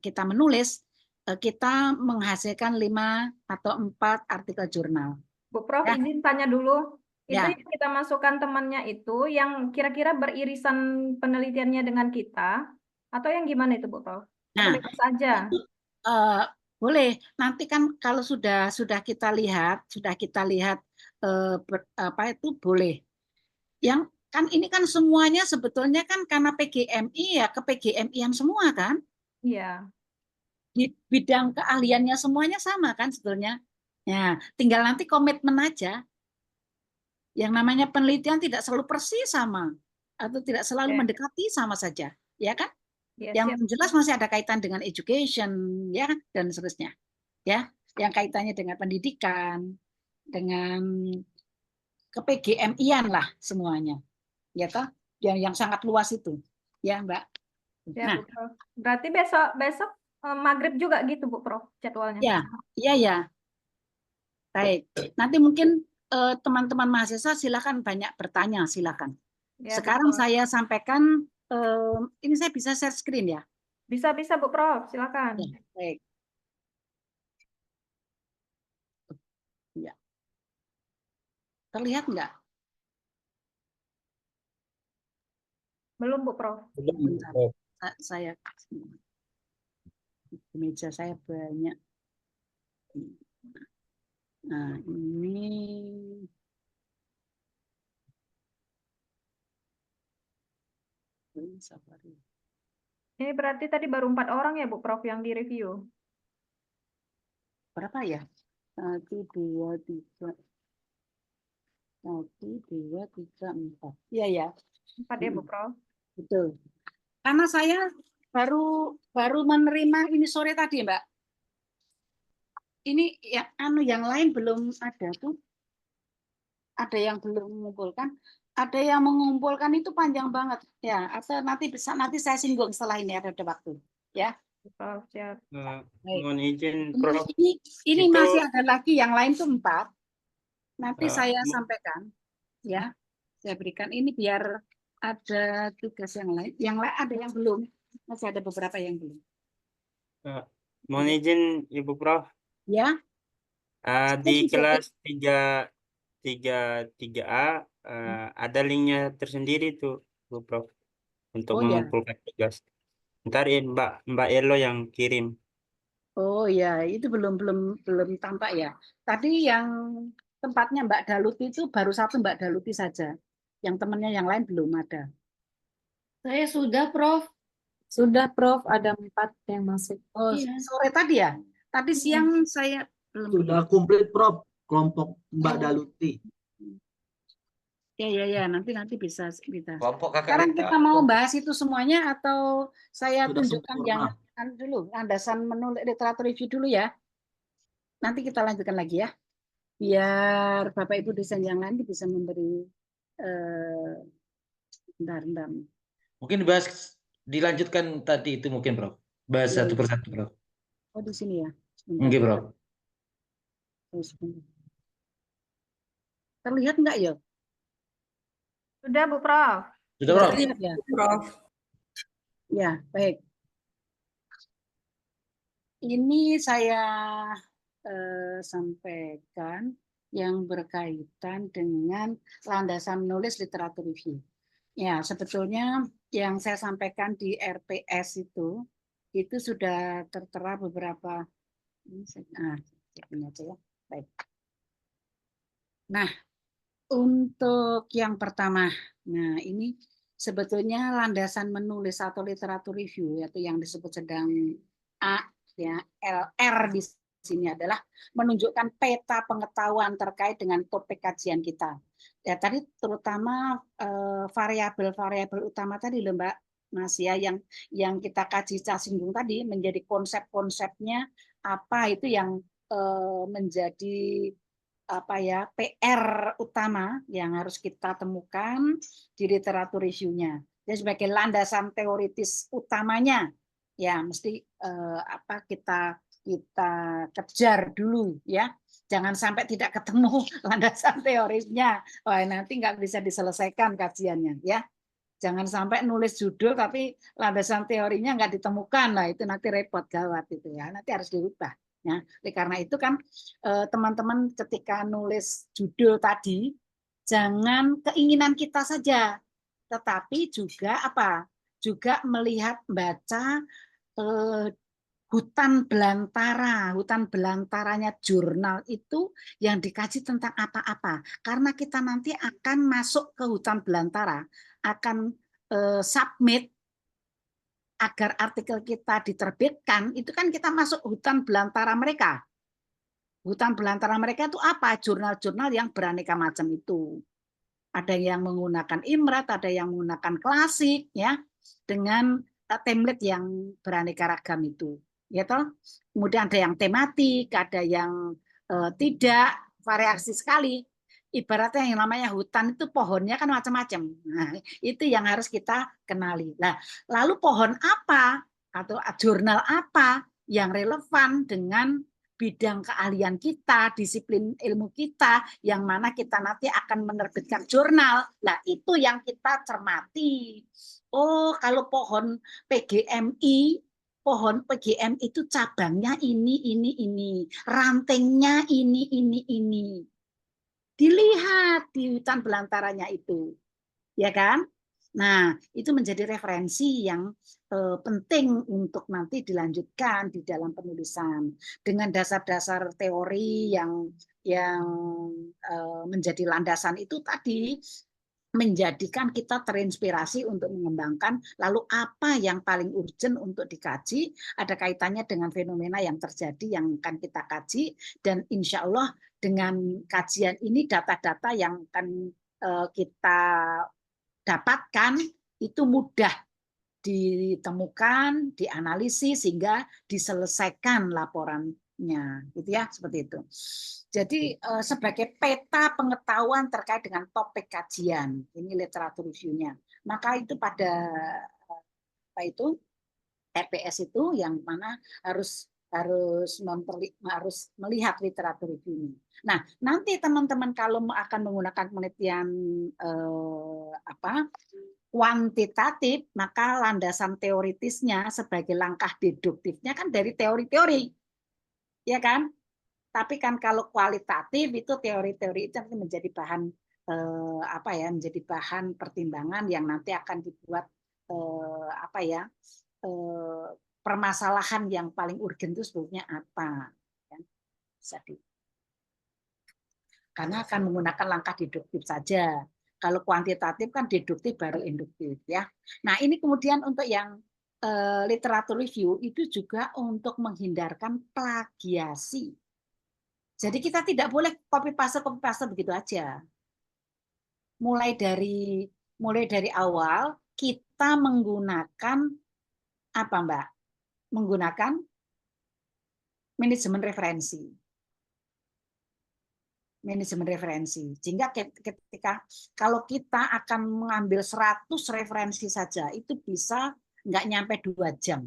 kita menulis, kita menghasilkan 5 atau 4 artikel jurnal. Bu Prof, Ya. izin tanya dulu. Itu Ya. yang kita masukkan temannya itu yang kira-kira beririsan penelitiannya dengan kita, atau yang gimana itu, Bu Prof? Atau Nah, bebas aja? boleh. Nanti kan kalau sudah kita lihat, apa itu boleh. Yang kan ini kan semuanya sebetulnya kan karena PGMI ya ke PGMI-an semua kan. Iya. Di bidang keahliannya semuanya sama kan sebetulnya. Ya, tinggal nanti komitmen aja. Yang namanya penelitian tidak selalu persis sama atau tidak selalu Oke. mendekati sama saja, ya kan? Ya, Yang siap. jelas masih ada kaitan dengan education, ya kan? Dan seterusnya, ya. Yang kaitannya dengan pendidikan, dengan ke-PGMI-an lah semuanya, ya toh? Yang sangat luas itu, ya Mbak. Ya, Nah, Bu Prof. Berarti besok maghrib juga gitu, Bu Prof, jadwalnya? ya. Baik. Nanti mungkin teman-teman mahasiswa silakan banyak bertanya, silakan. Ya, Bu Sekarang Prof. saya sampaikan, ini saya bisa share screen ya? Bisa, Bu Prof, silakan. Ya, baik. Ya. Terlihat nggak? Belum, Bu Prof. Bentar. Saya di meja saya banyak. Nah, ini Safari. Ini berarti tadi baru 4 orang ya, Bu Prof, yang direview? Berapa ya? 1, 2, 3. 1, 2, 3, 4. Iya ya. 4 ya, Bu Prof? Betul. Karena saya baru menerima ini sore tadi, Mbak. Ini ya yang lain belum ada tuh. Ada yang belum mengumpulkan, ada yang mengumpulkan itu panjang banget ya. Atau nanti saya singgung setelah ini ada waktu, ya. Prof, siap. Mohon izin, Prof. Ini Itu- masih ada lagi yang lain tuh 4. Nanti saya sampaikan, ya. Saya berikan ini biar ada tugas yang lain. Yang lain ada yang belum, masih ada beberapa yang belum. mohon izin, Ibu Prof. Ya. Di kelas 3A ada linknya tersendiri tuh, Bu Prof, untuk Oh, ya. mengumpulkan tugas. Ntar Mbak Elo yang kirim. Oh ya, itu belum tampak ya. Tadi yang tempatnya Mbak Daluti itu baru 1 Mbak Daluti saja. Yang temannya yang lain belum ada. Saya sudah, Prof. Sudah, Prof, ada 4 yang masuk. Oh, Iya. sore tadi ya? Tadi siang saya belum. Sudah komplit, Prof. Kelompok Mbak Daluti. Ya. Nanti bisa. Kelompok Kakak Sekarang Rita. kita mau bahas itu semuanya atau saya Sudah tunjukkan sempurna. yang dulu, landasan menulis literatur review dulu ya. Nanti kita lanjutkan lagi ya. Biar Bapak Ibu dosen yang lain bisa memberi bentar. Mungkin dilanjutkan tadi itu mungkin, Prof. Bahas satu persatu, Prof. Oh, di sini ya. Mungkin, Prof. Terlihat enggak ya? Sudah, Bu Prof. Sudah, Prof. Terlihat ya? Prof. Ya, baik. Ini saya sampaikan yang berkaitan dengan landasan menulis literatur review. Ya, sebetulnya yang saya sampaikan di RPS itu sudah tertera beberapa. Ini aja ya. Baik. Nah, untuk yang pertama, nah ini sebetulnya landasan menulis atau literatur review, yaitu yang disebut sedang A, ya, LR di sini adalah menunjukkan peta pengetahuan terkait dengan topik kajian kita. Ya tadi terutama variabel-variabel utama tadi loh Mbak Mas ya, yang kita kaji singgung tadi menjadi konsep-konsepnya apa itu yang menjadi apa ya PR utama yang harus kita temukan di literatur review-nya. Jadi sebagai landasan teoritis utamanya, ya mesti kita kejar dulu ya. Jangan sampai tidak ketemu landasan teorisnya. Wah, nanti nggak bisa diselesaikan kajiannya ya. Jangan sampai nulis judul tapi landasan teorinya nggak ditemukan. Nah, itu nanti repot, gawat itu ya. Nanti harus dirubah. Ya. Karena itu kan teman-teman ketika nulis judul tadi, jangan keinginan kita saja, tetapi juga apa? Juga melihat, baca hutan belantaranya jurnal itu yang dikaji tentang apa-apa. Karena kita nanti akan masuk ke hutan belantara, akan submit agar artikel kita diterbitkan, itu kan kita masuk hutan belantara mereka. Hutan belantara mereka itu apa? Jurnal-jurnal yang beraneka macam itu. Ada yang menggunakan Imret, ada yang menggunakan klasik, ya, dengan template yang beraneka ragam itu. Ya toh? Kemudian ada yang tematik, ada yang tidak, variasi sekali. Ibaratnya yang namanya hutan itu pohonnya kan macam-macam. Nah, itu yang harus kita kenali. Nah, lalu pohon apa atau jurnal apa yang relevan dengan bidang keahlian kita, disiplin ilmu kita, yang mana kita nanti akan menerbitkan jurnal. Nah, itu yang kita cermati. Oh, kalau pohon PGMI itu cabangnya ini, rantengnya ini. Dilihat di hutan belantaranya itu, ya kan? Nah, itu menjadi referensi yang penting untuk nanti dilanjutkan di dalam penulisan dengan dasar-dasar teori yang menjadi landasan itu tadi, menjadikan kita terinspirasi untuk mengembangkan lalu apa yang paling urgent untuk dikaji, ada kaitannya dengan fenomena yang terjadi yang akan kita kaji, dan insya Allah dengan kajian ini data-data yang akan kita dapatkan itu mudah ditemukan, dianalisis sehingga diselesaikan laporannya, gitu ya, seperti itu. Jadi sebagai peta pengetahuan terkait dengan topik kajian, ini literatur review-nya. Maka itu pada apa itu RPS itu yang mana harus melihat literatur review-nya. Nah, nanti teman-teman kalau akan menggunakan penelitian kuantitatif, maka landasan teoritisnya sebagai langkah deduktifnya kan dari teori-teori, ya kan? Tapi kan kalau kualitatif itu teori-teori itu menjadi bahan menjadi bahan pertimbangan yang nanti akan dibuat permasalahan yang paling urgen itu sebetulnya apa? Karena akan menggunakan langkah deduktif saja. Kalau kuantitatif kan deduktif baru induktif, ya. Nah, ini kemudian untuk yang literatur review itu juga untuk menghindarkan plagiasi. Jadi kita tidak boleh copy paste begitu aja. Mulai dari awal kita menggunakan apa, Mbak? Menggunakan manajemen referensi. Sehingga ketika kalau kita akan mengambil 100 referensi saja itu bisa nggak nyampe 2 jam.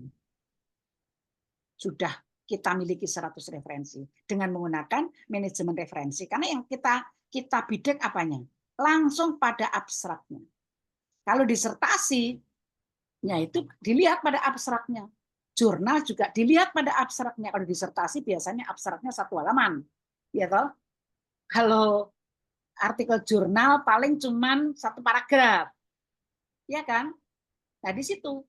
Sudah kita miliki 100 referensi dengan menggunakan manajemen referensi. Karena yang kita bidik apanya? Langsung pada abstraknya. Kalau disertasi, ya itu dilihat pada abstraknya. Jurnal juga dilihat pada abstraknya. Kalau disertasi biasanya abstraknya 1 halaman. Ya toh? Kalau artikel jurnal paling cuman 1 paragraf. Ya kan? Nah, di situ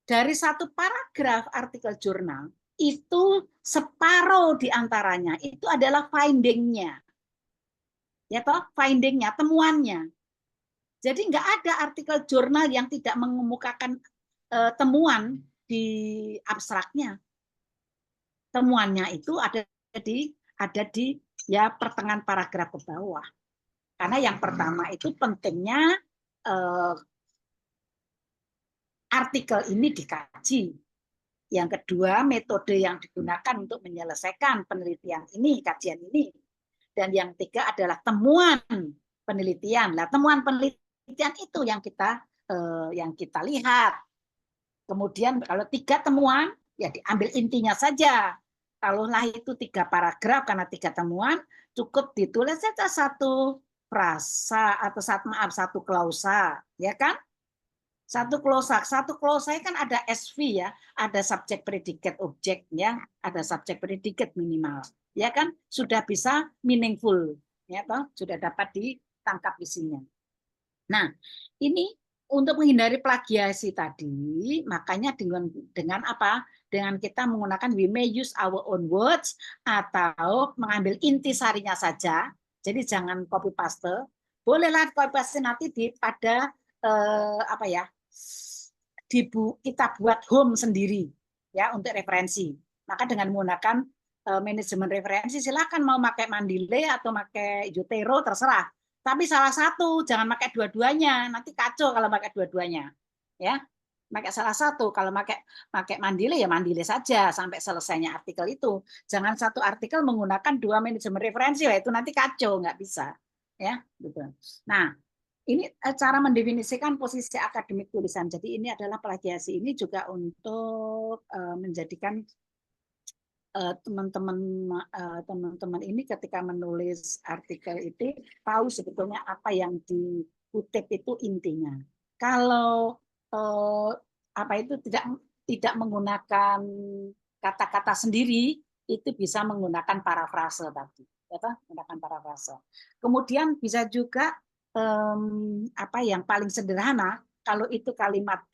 dari 1 paragraf artikel jurnal itu separuh diantaranya itu adalah finding-nya. Ya toh, finding-nya, temuannya. Jadi nggak ada artikel jurnal yang tidak mengemukakan temuan di abstraknya. Temuannya itu ada di ya pertengahan paragraf ke bawah. Karena yang pertama itu pentingnya artikel ini dikaji. Yang kedua, metode yang digunakan untuk menyelesaikan penelitian ini, kajian ini. Dan yang ketiga adalah temuan penelitian. Nah, temuan penelitian itu yang kita yang kita lihat. Kemudian kalau 3 temuan, ya diambil intinya saja. Kalaulah itu 3 paragraf karena 3 temuan, cukup ditulis saja 1 frasa atau satu klausa, ya kan? Satu klausa kan ada SV ya, ada subjek predikat objek ya, ada subjek predikat minimal, ya kan? Sudah bisa meaningful, ya toh, sudah dapat ditangkap isinya. Nah, ini untuk menghindari plagiasi tadi, makanya dengan apa? Dengan kita menggunakan we may use our own words atau mengambil intisarinya saja. Jadi jangan copy paste. Bolehlah copy paste nanti pada apa ya? Kita buat home sendiri ya untuk referensi. Maka dengan menggunakan manajemen referensi silakan mau pakai Mandile atau pakai Zotero terserah. Tapi salah satu, jangan pakai dua-duanya, nanti kacau kalau pakai dua-duanya. Ya, pakai salah satu. Kalau pakai Mandile ya Mandile saja sampai selesainya artikel itu. Jangan satu artikel menggunakan 2 manajemen referensi lah, itu nanti kacau, nggak bisa. Ya, gitu. Nah, ini cara mendefinisikan posisi akademik tulisan. Jadi ini adalah plagiasi ini juga untuk menjadikan teman-teman ini ketika menulis artikel itu tahu sebetulnya apa yang dikutip itu intinya. Kalau apa itu tidak menggunakan kata-kata sendiri, itu bisa menggunakan parafrase tadi, ya, menggunakan parafrase. Kemudian bisa juga apa yang paling sederhana, kalau itu kalimat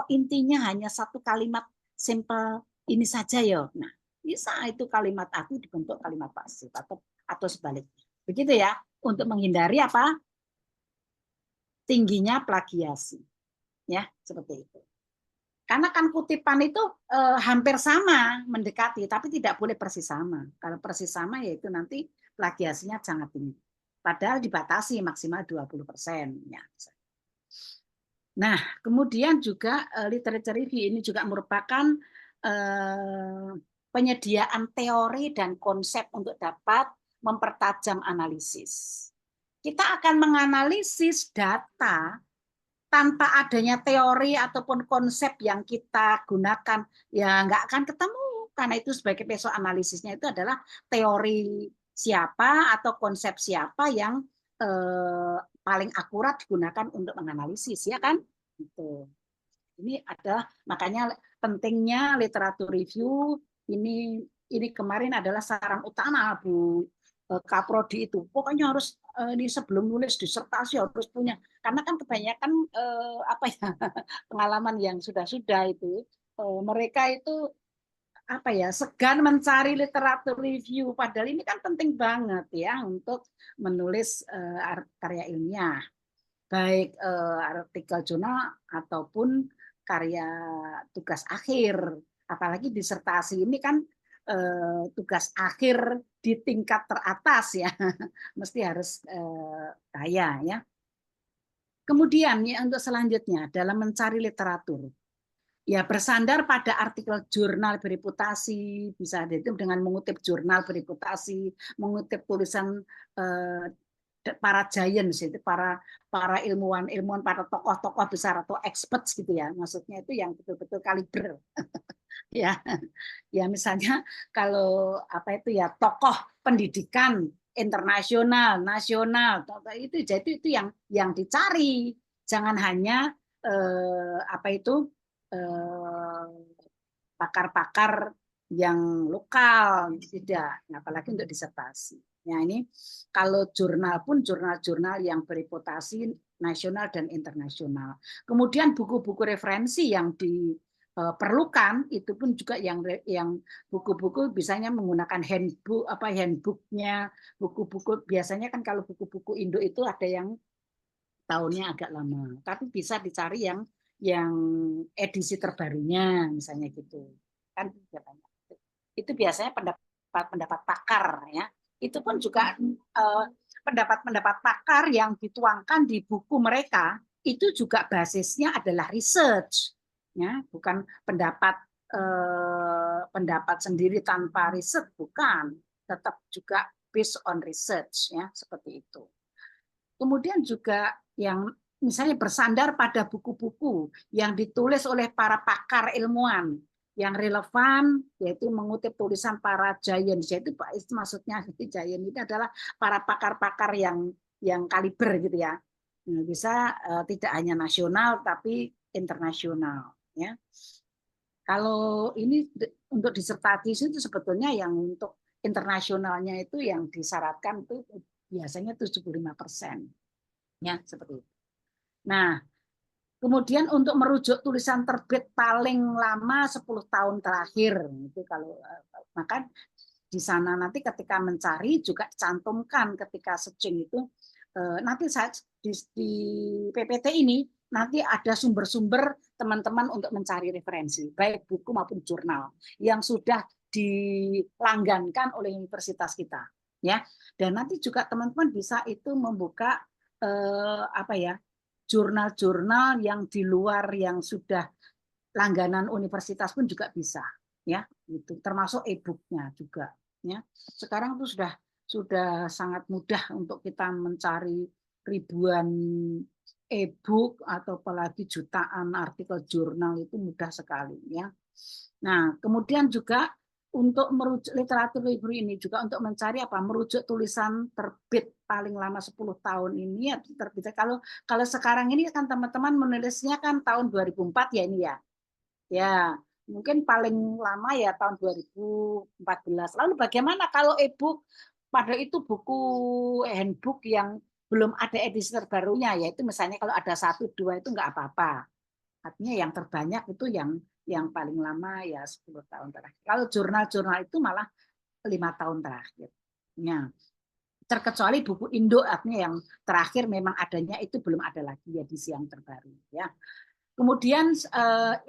intinya hanya 1 kalimat simple ini saja ya. Nah, bisa itu kalimat aku dibentuk kalimat pasif atau sebaliknya. Begitu ya, untuk menghindari apa? Tingginya plagiasi. Ya, seperti itu. Karena kan kutipan itu hampir sama, mendekati, tapi tidak boleh persis sama. Kalau persis sama yaitu nanti plagiasinya sangat tinggi. Padahal dibatasi maksimal 20%. Ya. Nah, kemudian juga literature review ini juga merupakan penyediaan teori dan konsep untuk dapat mempertajam analisis. Kita akan menganalisis data tanpa adanya teori ataupun konsep yang kita gunakan, ya nggak akan ketemu. Karena itu sebagai besok analisisnya itu adalah teori siapa atau konsep siapa yang paling akurat digunakan untuk menganalisis, ya kan? Gitu. Ini adalah makanya pentingnya literatur review. Ini kemarin adalah saran utama Bu Kaprodi itu. Pokoknya harus ini sebelum nulis disertasi harus punya. Karena kan kebanyakan apa ya pengalaman yang sudah itu mereka itu apa ya segan mencari literatur review, padahal ini kan penting banget ya untuk menulis karya ilmiah, baik artikel jurnal ataupun karya tugas akhir. Apalagi disertasi ini kan tugas akhir di tingkat teratas ya, mesti harus kaya ya. Kemudian ya untuk selanjutnya dalam mencari literatur, ya bersandar pada artikel jurnal bereputasi, bisa dengan mengutip jurnal bereputasi, mengutip tulisan para giants itu, para ilmuwan, para tokoh-tokoh besar atau experts gitu ya, maksudnya itu yang betul-betul kaliber. Ya, ya misalnya kalau apa itu ya tokoh pendidikan internasional, nasional, itu jadi itu yang dicari, jangan hanya apa itu pakar-pakar yang lokal, tidak, apalagi untuk disertasi. Ya ini kalau jurnal pun jurnal-jurnal yang bereputasi nasional dan internasional. Kemudian buku-buku referensi yang diperlukan itu pun juga yang buku-buku biasanya menggunakan handbooknya, buku-buku biasanya kan kalau buku-buku Indo itu ada yang tahunnya agak lama, tapi bisa dicari yang edisi terbarunya misalnya gitu kan, itu biasanya pendapat pakar ya, itu pun juga pendapat pakar yang dituangkan di buku mereka itu juga basisnya adalah research ya, bukan pendapat sendiri tanpa riset, bukan, tetap juga based on research ya, seperti itu. Kemudian juga yang misalnya bersandar pada buku-buku yang ditulis oleh para pakar ilmuwan yang relevan, yaitu mengutip tulisan para giant. Itu maksudnya giant ini adalah para pakar-pakar yang kaliber gitu ya. Bisa tidak hanya nasional tapi internasional ya. Kalau ini untuk disertasi itu sebetulnya yang untuk internasionalnya itu yang disyaratkan itu biasanya 75%. Ya, seperti itu. Nah, kemudian untuk merujuk tulisan terbit paling lama 10 tahun terakhir itu kalau maka di sana nanti ketika mencari juga cantumkan ketika searching itu nanti saat di PPT ini nanti ada sumber-sumber teman-teman untuk mencari referensi baik buku maupun jurnal yang sudah dilanggankan oleh universitas kita ya. Dan nanti juga teman-teman bisa itu membuka jurnal-jurnal yang di luar yang sudah langganan universitas pun juga bisa ya, itu termasuk e-booknya juga ya. Sekarang itu sudah sangat mudah untuk kita mencari ribuan e-book atau apalagi jutaan artikel jurnal itu mudah sekali ya. Nah, kemudian juga untuk merujuk literatur review ini juga untuk mencari merujuk tulisan terbit paling lama 10 tahun ini ya terbit. Kalau sekarang ini kan teman-teman menulisnya kan tahun 2004 ya ini ya. Ya, mungkin paling lama ya tahun 2014. Lalu bagaimana kalau e-book pada itu buku handbook yang belum ada edisi terbarunya, yaitu misalnya kalau ada 1, 2 itu nggak apa-apa. Artinya yang terbanyak itu yang paling lama ya 10 tahun terakhir. Kalau jurnal-jurnal itu malah 5 tahun terakhir. Ya. Terkecuali buku Indo, artinya yang terakhir memang adanya itu belum ada lagi edisi yang terbaru. Ya. Kemudian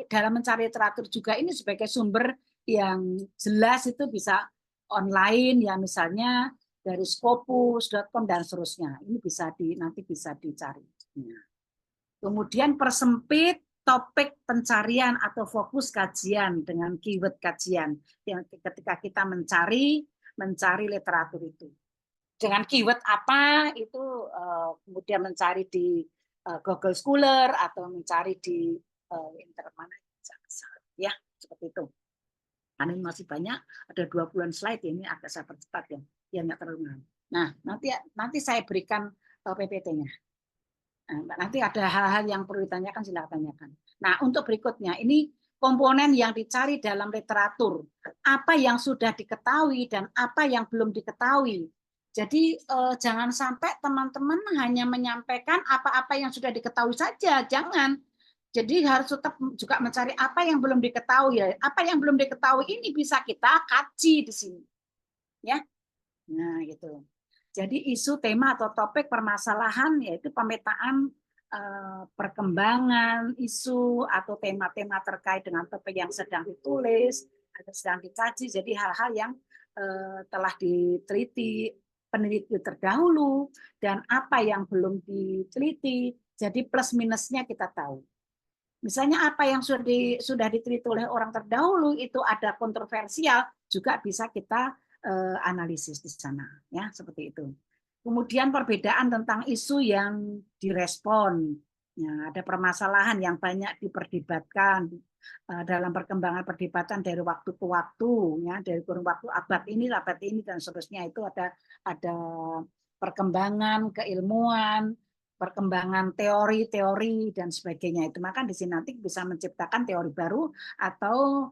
dalam mencari literatur juga ini sebagai sumber yang jelas itu bisa online ya, misalnya dari Scopus.com dan seterusnya. Ini nanti bisa dicari. Kemudian persempit topik pencarian atau fokus kajian dengan keyword kajian yang ketika kita mencari literatur itu. Dengan keyword apa itu kemudian mencari di Google Scholar atau mencari di internet mana ya, seperti itu. Karena ini masih banyak, ada 20-an slide ya, ini agak saya percepat ya nggak terlalu lama. Nah, nanti saya berikan PPT-nya. Nanti ada hal-hal yang perlu ditanyakan, silakan tanyakan. Nah, untuk berikutnya ini komponen yang dicari dalam literatur, apa yang sudah diketahui dan apa yang belum diketahui. Jadi jangan sampai teman-teman hanya menyampaikan apa-apa yang sudah diketahui saja, jangan. Jadi harus tetap juga mencari apa yang belum diketahui. Apa yang belum diketahui ini bisa kita kaji di sini. Ya. Nah, gitu. Jadi isu, tema atau topik permasalahan yaitu pemetaan perkembangan isu atau tema-tema terkait dengan topik yang sedang ditulis atau sedang dikaji. Jadi hal-hal yang telah diteliti peneliti terdahulu dan apa yang belum diteliti. Jadi plus minusnya kita tahu. Misalnya apa yang sudah diteliti oleh orang terdahulu itu ada kontroversial juga bisa kita analisis di sana ya, seperti itu. Kemudian perbedaan tentang isu yang direspon. Ya, ada permasalahan yang banyak diperdebatkan dalam perkembangan perdebatan dari waktu ke waktu ya, dari kurun waktu abad ini dan seterusnya itu ada perkembangan keilmuan, perkembangan teori-teori dan sebagainya itu. Maka di sini nanti bisa menciptakan teori baru atau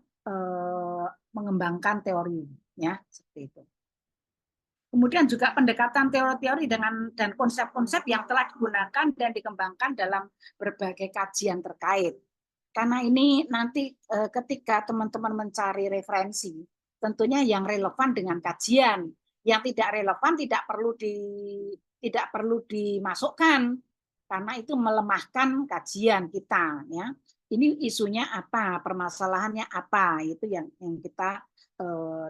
mengembangkan teori ya, seperti itu. Kemudian juga pendekatan teori-teori dan konsep-konsep yang telah digunakan dan dikembangkan dalam berbagai kajian terkait. Karena ini nanti ketika teman-teman mencari referensi, tentunya yang relevan dengan kajian. Yang tidak relevan tidak perlu dimasukkan karena itu melemahkan kajian kita ya. Ini isunya apa, permasalahannya apa, itu yang kita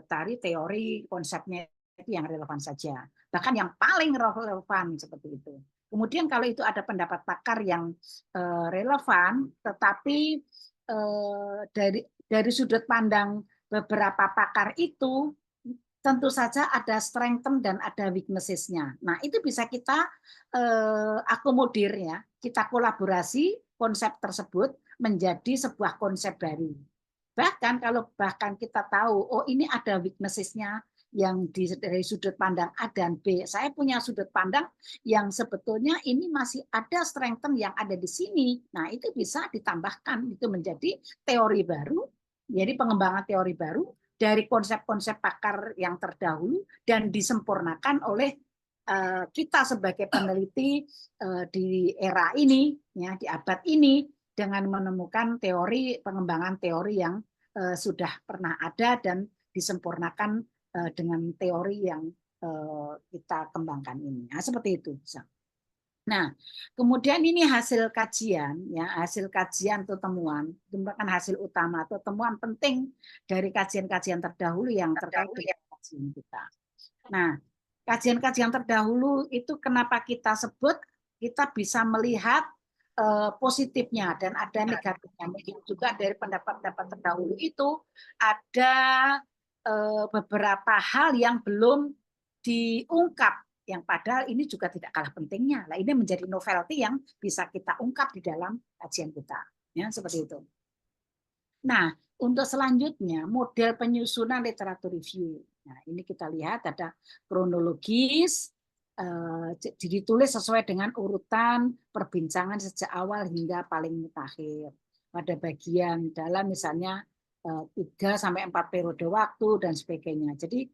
cari teori konsepnya itu yang relevan saja. Bahkan yang paling relevan seperti itu. Kemudian kalau itu ada pendapat pakar yang relevan, tetapi dari sudut pandang beberapa pakar itu tentu saja ada strength dan ada weaknesses-nya. Nah, itu bisa kita akomodir ya. kita kolaborasi konsep tersebut menjadi sebuah konsep baru. Bahkan kalau kita tahu, oh ini ada weaknesses-nya yang dari sudut pandang A dan B. Saya punya sudut pandang yang sebetulnya ini masih ada strengthen yang ada di sini. Nah, itu bisa ditambahkan, itu menjadi teori baru, jadi pengembangan teori baru dari konsep-konsep pakar yang terdahulu dan disempurnakan oleh kita sebagai peneliti di era ini, ya, di abad ini, dengan menemukan teori pengembangan teori yang sudah pernah ada dan disempurnakan dengan teori yang kita kembangkan ini. Nah, seperti itu. Nah, kemudian ini hasil kajian, ya, hasil kajian atau temuan, itu merupakan hasil utama atau temuan penting dari kajian-kajian terdahulu yang terkait dengan kajian kita. Nah, kajian-kajian terdahulu itu kenapa kita sebut, kita bisa melihat positifnya dan ada negatifnya. Mungkin juga dari pendapat-pendapat terdahulu itu ada beberapa hal yang belum diungkap, yang padahal ini juga tidak kalah pentingnya. Nah, ini menjadi novelty yang bisa kita ungkap di dalam kajian kita, ya, seperti itu. Nah, untuk selanjutnya model penyusunan literatur review. Nah, ini kita lihat ada kronologis, ditulis sesuai dengan urutan perbincangan sejak awal hingga paling mutakhir. Pada bagian dalam misalnya 3-4 periode waktu dan sebagainya. Jadi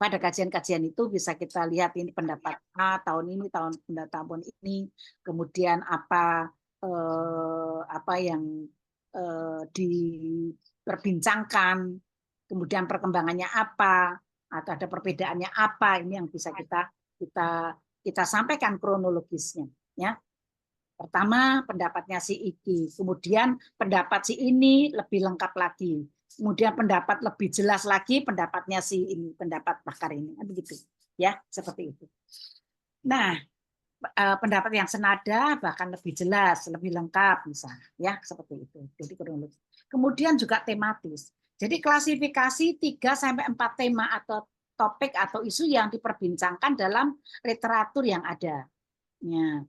pada kajian-kajian itu bisa kita lihat ini pendapat A tahun ini, tahun ini, kemudian apa yang diperbincangkan, kemudian perkembangannya apa, atau ada perbedaannya apa, ini yang bisa kita sampaikan kronologisnya, ya. Pertama pendapatnya si Iki, kemudian pendapat si ini lebih lengkap lagi, kemudian pendapat lebih jelas lagi pendapatnya si ini, pendapat pakar ini, begitu, ya, seperti itu. Nah, pendapat yang senada bahkan lebih jelas, lebih lengkap misalnya, ya, seperti itu. Jadi kronologi. Kemudian juga tematis. Jadi klasifikasi 3-4 tema atau topik atau isu yang diperbincangkan dalam literatur yang ada. Ya,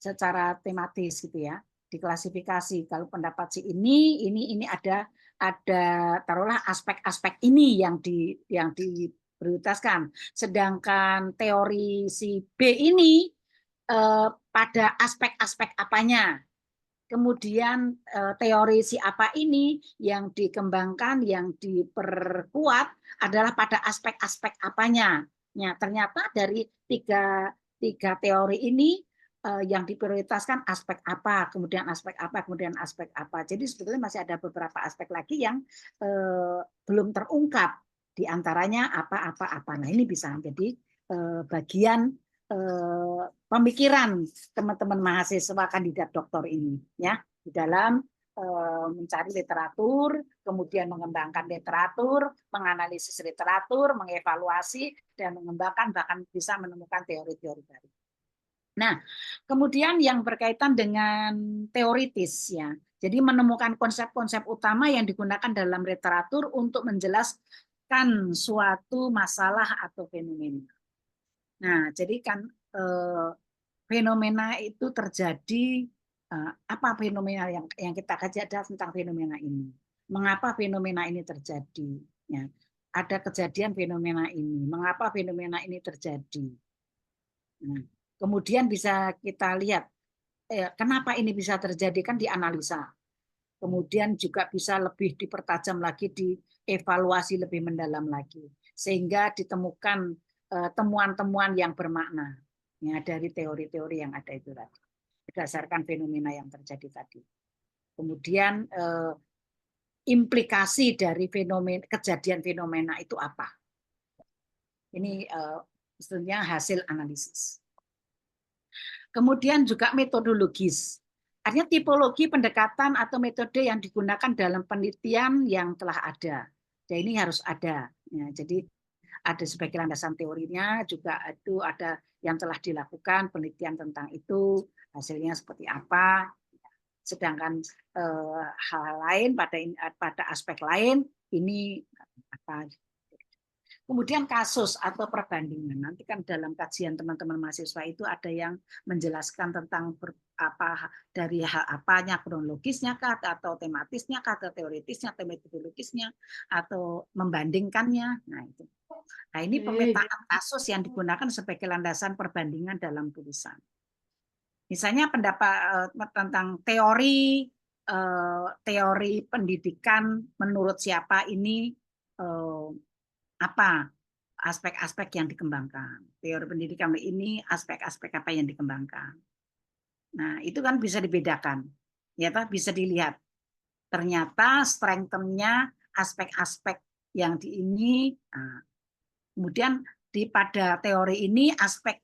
secara tematis gitu ya. Diklasifikasi kalau pendapat si ini ada taruhlah aspek-aspek ini yang diprioritaskan. Sedangkan teori si B ini pada aspek-aspek apanya. Kemudian teori si apa ini yang dikembangkan, yang diperkuat adalah pada aspek-aspek apanya. Ya, ternyata dari tiga teori ini yang diprioritaskan aspek apa, kemudian aspek apa, kemudian aspek apa. Jadi sebetulnya masih ada beberapa aspek lagi yang belum terungkap. Di antaranya apa. Nah, ini bisa menjadi bagian pemikiran teman-teman mahasiswa kandidat doktor ini, ya, di dalam mencari literatur, kemudian mengembangkan literatur, menganalisis literatur, mengevaluasi dan mengembangkan, bahkan bisa menemukan teori-teori baru. Nah, kemudian yang berkaitan dengan teoritis, ya, jadi menemukan konsep-konsep utama yang digunakan dalam literatur untuk menjelaskan suatu masalah atau fenomena. Nah, jadi kan fenomena itu terjadi, apa fenomena yang kita kaji adalah tentang fenomena ini. Mengapa fenomena ini terjadi? Ya, ada kejadian fenomena ini. Mengapa fenomena ini terjadi? Nah, kemudian bisa kita lihat kenapa ini bisa terjadi, kan dianalisa. Kemudian juga bisa lebih dipertajam lagi, dievaluasi lebih mendalam lagi, sehingga ditemukan temuan-temuan yang bermakna, ya, dari teori-teori yang ada itu tadi, berdasarkan fenomena yang terjadi tadi. Kemudian implikasi dari kejadian fenomena itu apa? Ini sebetulnya hasil analisis. Kemudian juga metodologis. Artinya tipologi pendekatan atau metode yang digunakan dalam penelitian yang telah ada. Jadi ini harus ada. Ya, jadi ada sebagai landasan teorinya, juga itu ada yang telah dilakukan penelitian tentang itu, hasilnya seperti apa. Sedangkan hal lain pada aspek lain ini apa. Kemudian kasus atau perbandingan. Nanti kan dalam kajian teman-teman mahasiswa itu ada yang menjelaskan tentang dari hal apanya, kronologisnya kah, atau tematisnya kah, atau teoritisnya, atau metodologisnya, atau membandingkannya. Nah, itu. Nah, ini pemetaan kasus yang digunakan sebagai landasan perbandingan dalam tulisan. Misalnya pendapat tentang teori pendidikan menurut siapa ini apa aspek-aspek yang dikembangkan. Teori pendidikan ini aspek-aspek apa yang dikembangkan. Nah, itu kan bisa dibedakan. Ya, bisa dilihat. Ternyata strengthen-nya aspek-aspek yang di ini. Nah, kemudian pada teori ini aspek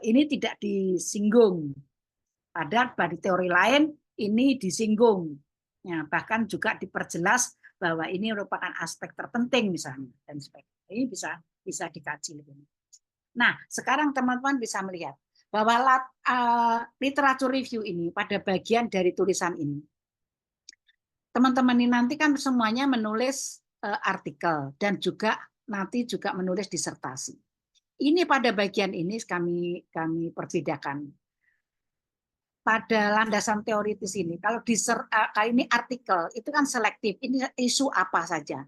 ini tidak disinggung. Padahal pada teori lain ini disinggung. Ya, bahkan juga diperjelas bahwa ini merupakan aspek terpenting misalnya dan sebagainya. Ini bisa dikaji lebih. Nah, sekarang teman-teman bisa melihat bahwa literatur review ini pada bagian dari tulisan ini, teman-teman ini nanti kan semuanya menulis artikel dan juga nanti juga menulis disertasi. Ini pada bagian ini kami perbedakan. Pada landasan teoritis ini, kalau kali ini artikel itu kan selektif, ini isu apa saja.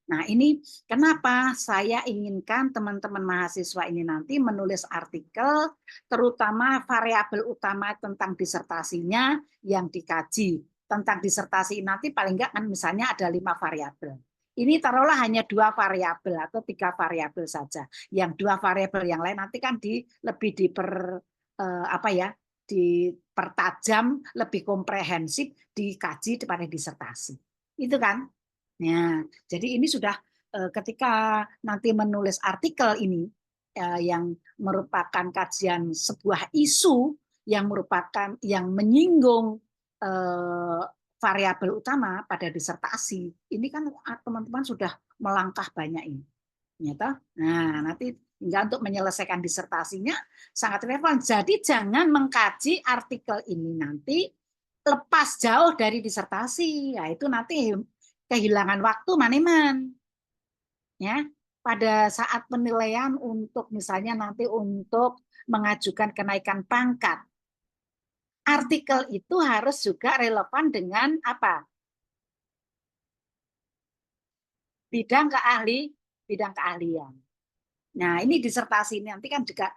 Nah, ini kenapa saya inginkan teman-teman mahasiswa ini nanti menulis artikel, terutama variabel utama tentang disertasinya yang dikaji. Tentang disertasi nanti paling enggak kan misalnya ada 5 variabel. Ini taruhlah hanya 2 variabel atau 3 variabel saja. Yang 2 variabel yang lain nanti kan lebih dipertajam, lebih komprehensif, dikaji pada disertasi. Itu kan? Nah, jadi ini sudah ketika nanti menulis artikel ini yang merupakan kajian sebuah isu yang menyinggung variabel utama pada disertasi, ini kan teman-teman sudah melangkah banyak ini. Nah, nanti hingga untuk menyelesaikan disertasinya sangat relevan. Jadi jangan mengkaji artikel ini nanti lepas jauh dari disertasi. Ya, itu nanti kehilangan waktu maniman. Ya, pada saat penilaian untuk misalnya nanti untuk mengajukan kenaikan pangkat. Artikel itu harus juga relevan dengan apa? Bidang keahlian. Nah, ini disertasi ini nanti kan juga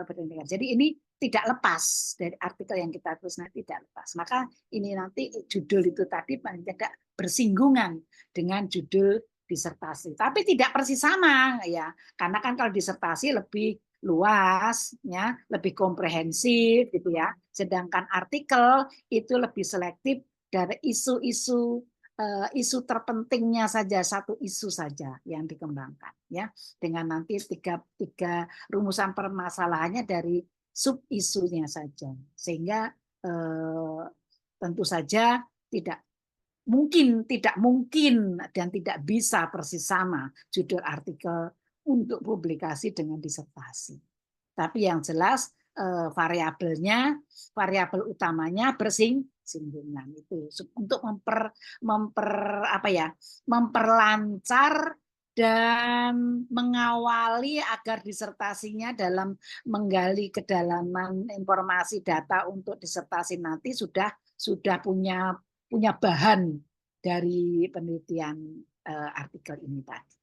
berdasarkan. Jadi ini tidak lepas dari artikel yang kita tulis nanti tidak lepas. Maka ini nanti judul itu tadi tidak bersinggungan dengan judul disertasi. Tapi tidak persis sama ya. Karena kan kalau disertasi lebih luas ya, lebih komprehensif gitu ya. Sedangkan artikel itu lebih selektif dari isu terpentingnya saja, satu isu saja yang dikembangkan ya, dengan nanti tiga rumusan permasalahannya dari sub isunya saja, sehingga tentu saja tidak mungkin dan tidak bisa persis sama judul artikel untuk publikasi dengan disertasi. Tapi yang jelas variabel utamanya bersinggungan itu untuk memperlancar dan mengawali agar disertasinya dalam menggali kedalaman informasi data untuk disertasi nanti sudah punya bahan dari penelitian artikel ini tadi.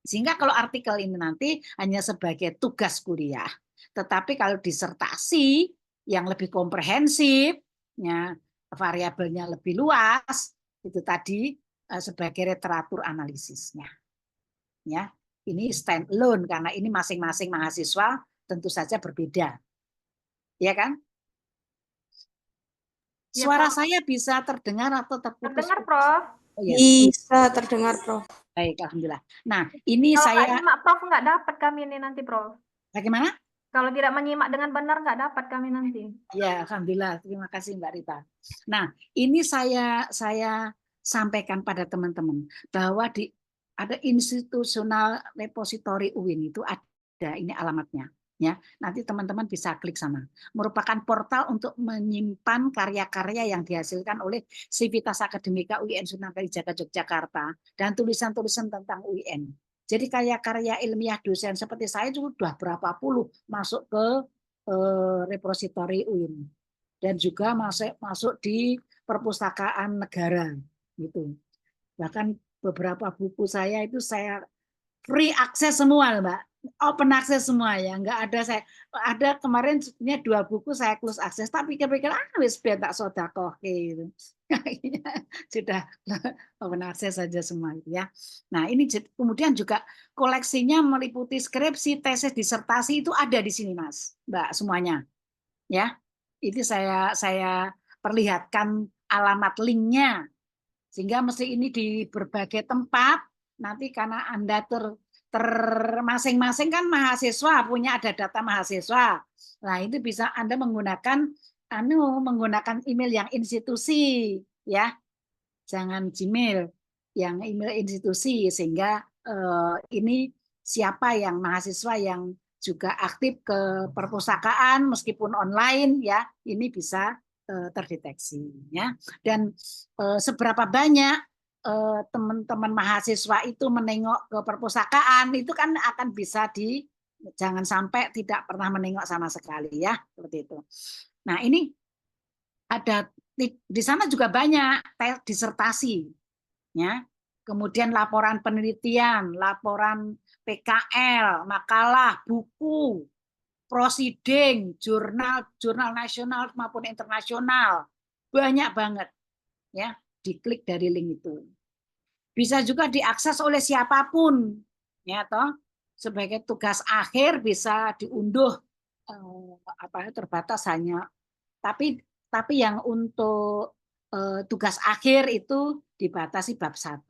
Sehingga kalau artikel ini nanti hanya sebagai tugas kuliah, tetapi kalau disertasi yang lebih komprehensif, ya, variabelnya lebih luas, itu tadi sebagai literatur analisisnya. Ya, ini stand alone karena ini masing-masing mahasiswa tentu saja berbeda. Ya kan? Ya, Suara Prof. saya bisa terdengar atau terputus? Terdengar, Prof. Oh, ya. Bisa terdengar, Prof. Baik, alhamdulillah. Nah, ini Kalau nggak saya nyimak Prof nggak dapat kami ini nanti, Prof. bagaimana? Kalau tidak menyimak dengan benar nggak dapat kami nanti. Ya, alhamdulillah. Terima kasih Mbak Rita. Nah, ini saya sampaikan pada teman-teman bahwa ada institusional repository UIN itu ada ini alamatnya. Ya, nanti teman-teman bisa klik sana. Merupakan portal untuk menyimpan karya-karya yang dihasilkan oleh Civitas Akademika UIN Sunan Kalijaga Yogyakarta dan tulisan-tulisan tentang UIN. Jadi kayak karya ilmiah dosen seperti saya itu sudah berapa puluh masuk ke repositori UIN dan juga masuk di perpustakaan negara gitu. Bahkan beberapa buku saya itu saya free akses semua, Mbak. Open access semua ya, nggak ada ada kemarin sebenarnya 2 buku saya close access, tapi pikir-pikir wis biar tak sodakoh gitu. Sudah open access saja semua itu ya. Nah ini kemudian juga koleksinya meliputi skripsi, tesis, disertasi itu ada di sini Mas, Mbak semuanya ya. Itu saya perlihatkan alamat linknya sehingga mesti ini di berbagai tempat nanti karena Anda masing-masing kan mahasiswa punya ada data mahasiswa. Nah, itu bisa Anda menggunakan email yang institusi ya. Jangan Gmail, yang email institusi sehingga ini siapa yang mahasiswa yang juga aktif ke perpustakaan meskipun online ya, ini bisa terdeteksi ya. Dan seberapa banyak teman-teman mahasiswa itu menengok ke perpustakaan itu kan akan bisa jangan sampai tidak pernah menengok sama sekali ya, seperti itu. Nah, ini ada di sana juga banyak disertasi ya. Kemudian laporan penelitian, laporan PKL, makalah, buku, prosiding, jurnal nasional maupun internasional. Banyak banget ya. Diklik dari link itu. Bisa juga diakses oleh siapapun, ya toh. Sebagai tugas akhir bisa diunduh terbatas hanya. Tapi yang untuk tugas akhir itu dibatasi bab 1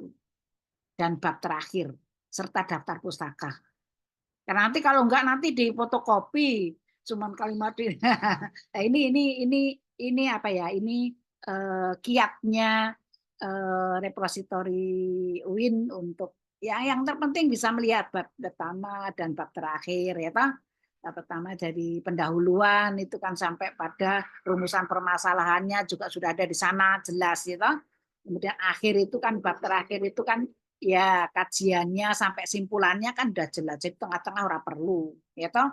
dan bab terakhir serta daftar pustaka. Karena nanti kalau enggak nanti di fotokopi cuman kalimat nah, ini apa ya? Ini kiatnya repositori UIN untuk ya yang terpenting bisa melihat bab pertama dan bab terakhir ya toh. Bab pertama dari pendahuluan itu kan sampai pada rumusan permasalahannya juga sudah ada di sana jelas ya toh. Kemudian akhir itu kan bab terakhir itu kan ya kajiannya sampai simpulannya kan udah jelas. Jadi tengah-tengah ora perlu ya toh.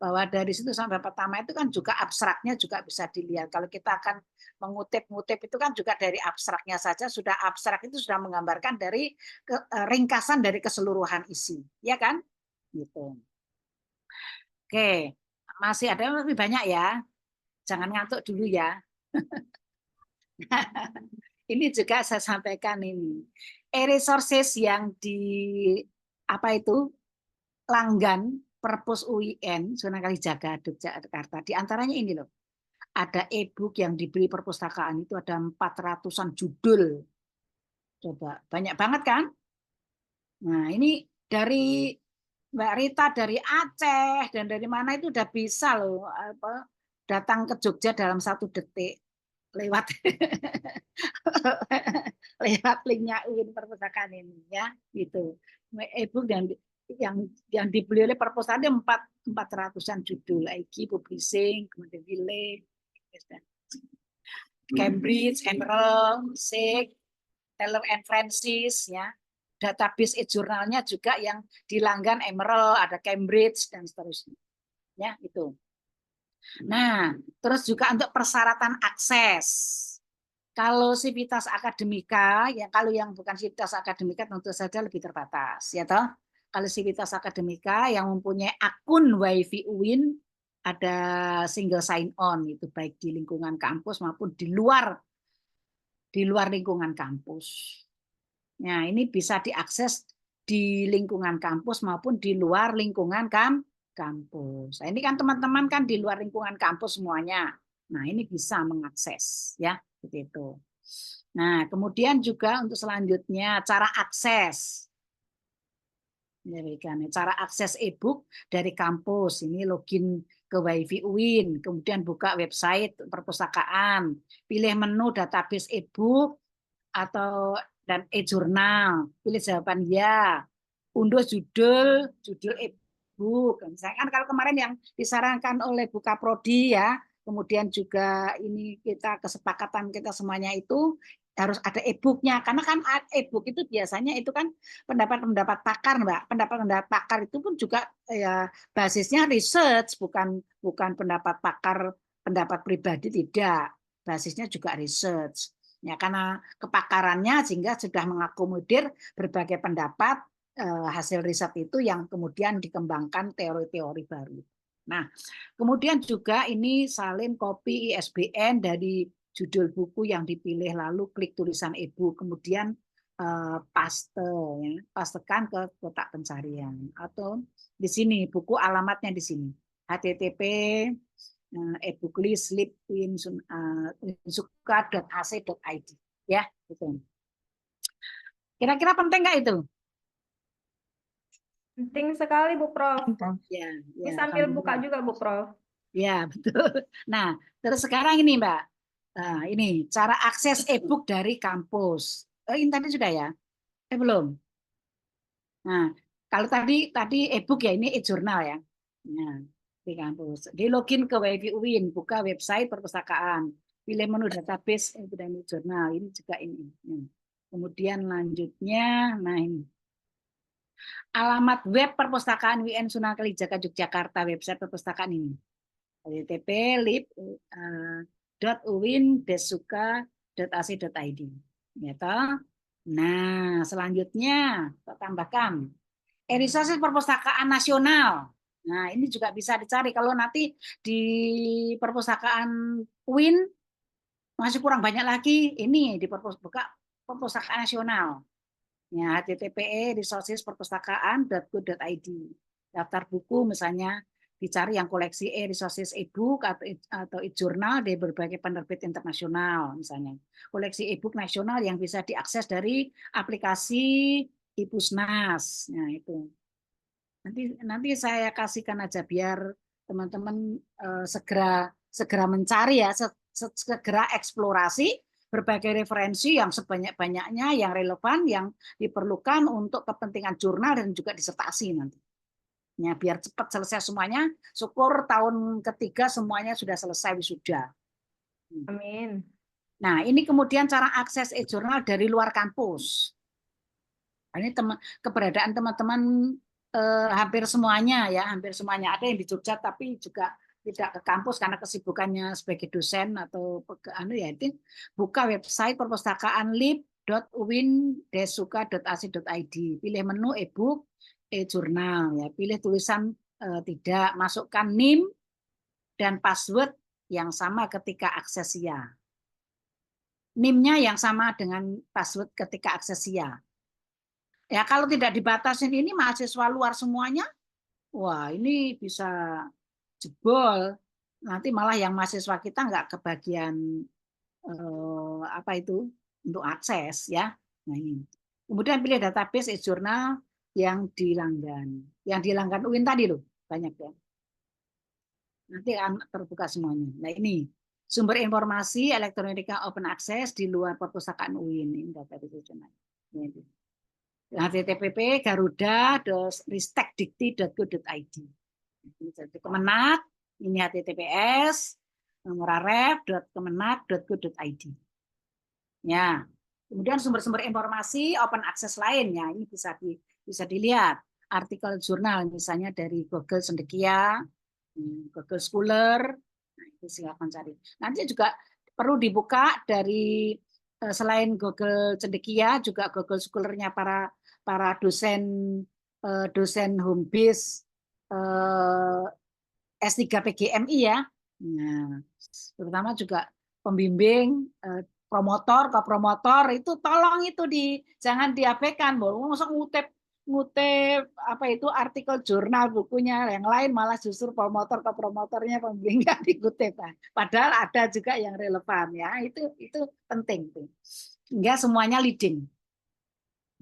Bahwa dari situ sampai pertama itu kan juga abstraknya juga bisa dilihat. Kalau kita akan mengutip-ngutip itu kan juga dari abstraknya saja sudah abstrak itu sudah menggambarkan dari ringkasan dari keseluruhan isi, ya kan? Gitu. Oke, masih ada yang lebih banyak ya. Jangan ngantuk dulu ya. Ini juga saya sampaikan ini. E-resources yang langgan Perpus UIN, Sunan Kalijaga, Yogyakarta. Di antaranya ini loh. Ada e-book yang dibeli perpustakaan itu ada 400-an judul. Coba, banyak banget kan? Nah, ini dari Mbak Rita dari Aceh dan dari mana itu udah bisa loh datang ke Jogja dalam 1 detik lewat linknya UIN perpustakaan ini ya gitu. E-book yang dibeli oleh perpustakaan 400-an judul, IG, Publishing, kemudian Wiley, Cambridge, Emerald, SIG, Taylor and Francis ya. Database e-jurnalnya juga yang dilanggan Emerald, ada Cambridge dan seterusnya. Ya, itu. Nah, terus juga untuk persyaratan akses. Kalau Civitas Akademika, ya kalau yang bukan Civitas Akademika tentu saja lebih terbatas, ya toh. Kalau Civitas Akademika yang mempunyai akun WiFi UIN ada single sign on itu baik di lingkungan kampus maupun di luar lingkungan kampus. Nah, ini bisa diakses di lingkungan kampus maupun di luar lingkungan kampus. Nah, ini kan teman-teman kan di luar lingkungan kampus semuanya. Nah, ini bisa mengakses ya, begitu. Nah, kemudian juga untuk selanjutnya cara akses. Cara akses e-book dari kampus. Ini login ke WiFi UIN, kemudian buka website perpustakaan, pilih menu database e-book dan e-jurnal, pilih jawaban ya, unduh judul e-book. Misalkan kalau kemarin yang disarankan oleh Bukaprodi ya, kemudian juga ini kita kesepakatan kita semuanya itu harus ada e-booknya, karena kan e-book itu biasanya itu kan pendapat-pendapat pakar, Mbak. Pendapat-pendapat pakar itu pun juga ya basisnya research, bukan pendapat pakar, pendapat pribadi, tidak. Basisnya juga research. Ya, karena kepakarannya sehingga sudah mengakomodir berbagai pendapat hasil riset itu yang kemudian dikembangkan teori-teori baru. Nah, kemudian juga ini salin copy ISBN dari judul buku yang dipilih, lalu klik tulisan e-book, kemudian paste, ya, pastekan ke kotak pencarian, atau di sini buku alamatnya di sini http e-book list winsuka.ac.id, ya gitu. Kira-kira penting nggak itu? Penting sekali Bu Prof. Ya, Ini ya, sambil buka alhamdulillah. juga Bu Prof. Ya, betul. Nah, terus sekarang ini Mbak, nah, ini cara akses e-book dari kampus. Ini tadi sudah ya? Belum. Nah, kalau tadi e-book ya, ini e-jurnal ya. Nah, di kampus. Di login ke Wifi UIN, buka website perpustakaan, pilih menu database dan e-jurnal. Ini juga ini. Nah, kemudian lanjutnya, nah ini. Alamat web perpustakaan WIN Sunan Kalijaga Yogyakarta, website perpustakaan ini. http://lib.uin.desuka.ac.id. Ya toh? Nah, selanjutnya kita tambahkan e-resources perpustakaan nasional. Nah, ini juga bisa dicari kalau nanti di perpustakaan UIN masih kurang banyak lagi, ini di perpustakaan nasional. Ya, http://resources-perpustakaan.go.id. Daftar buku misalnya dicari yang koleksi e-resources e-book atau e-jurnal dari berbagai penerbit internasional misalnya. Koleksi e-book nasional yang bisa diakses dari aplikasi iPusnas. Nah, itu. Nanti saya kasihkan aja biar teman-teman segera mencari ya, segera eksplorasi berbagai referensi yang sebanyak-banyaknya yang relevan, yang diperlukan untuk kepentingan jurnal dan juga disertasi nanti. Ya, biar cepat selesai semuanya, syukur tahun ketiga semuanya sudah selesai wisuda. Amin. Nah, ini kemudian cara akses e-jurnal dari luar kampus. Ini keberadaan teman-teman hampir semuanya ya, hampir semuanya. Ada yang di Jogja tapi juga tidak ke kampus karena kesibukannya sebagai dosen atau itu buka website perpustakaan lib.uin.desuka.ac.id, pilih menu e-book, e-jurnal ya, pilih tulisan tidak, masukkan NIM dan password yang sama ketika akses ya. NIM-nya yang sama dengan password ketika akses ya. Ya kalau tidak dibatasin ini mahasiswa luar semuanya, wah ini bisa jebol, nanti malah yang mahasiswa kita nggak kebagian apa itu untuk akses ya. Nah ini. Kemudian pilih database e-jurnal yang dilanggan UIN tadi loh, banyak ya. Nanti akan terbuka semuanya. Nah ini sumber informasi elektronika open access di luar perpustakaan UIN, ini database e-jurnal. Ini. http://garuda.ristekdikti.go.id. Kemenak, ini https://ref.kemenak.go.id. Ya. Kemudian sumber-sumber informasi open access lainnya ini bisa dilihat artikel jurnal misalnya dari Google Cendekia, Google Scholar. Nah, itu silakan cari. Nanti juga perlu dibuka dari selain Google Cendekia juga Google Scholar-nya para dosen home base S3 PGMI ya. Nah, terutama juga pembimbing kopromotor itu tolong itu jangan diabaikan, masa ngutip apa itu artikel jurnal bukunya, yang lain malah justru kopromotornya pembimbing nggak dikutip. Padahal ada juga yang relevan ya, itu penting tuh. Enggak semuanya leading.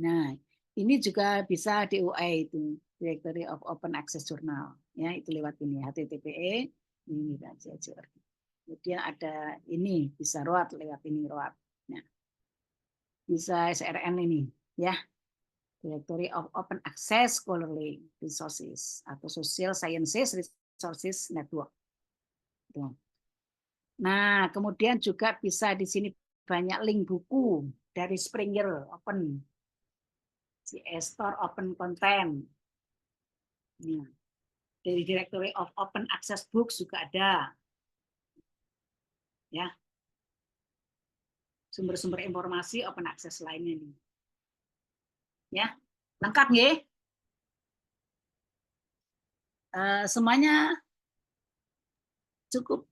Nah, ini juga bisa di UA itu Directory of Open Access Journal ya, itu lewat ini httpe ini dan kemudian ada ini bisa ROAD lewat ini ROAD. Nah, bisa SRN ini ya, Directory of Open Access Scholarly Resources atau Social Sciences Resources Network. Nah, kemudian juga bisa di sini banyak link buku dari Springer Open, Store Open Content. Ya. Dari Directory of Open Access Books juga ada. Ya. Sumber-sumber informasi open access lainnya nih. Ya, lengkap nggih? Semuanya cukup.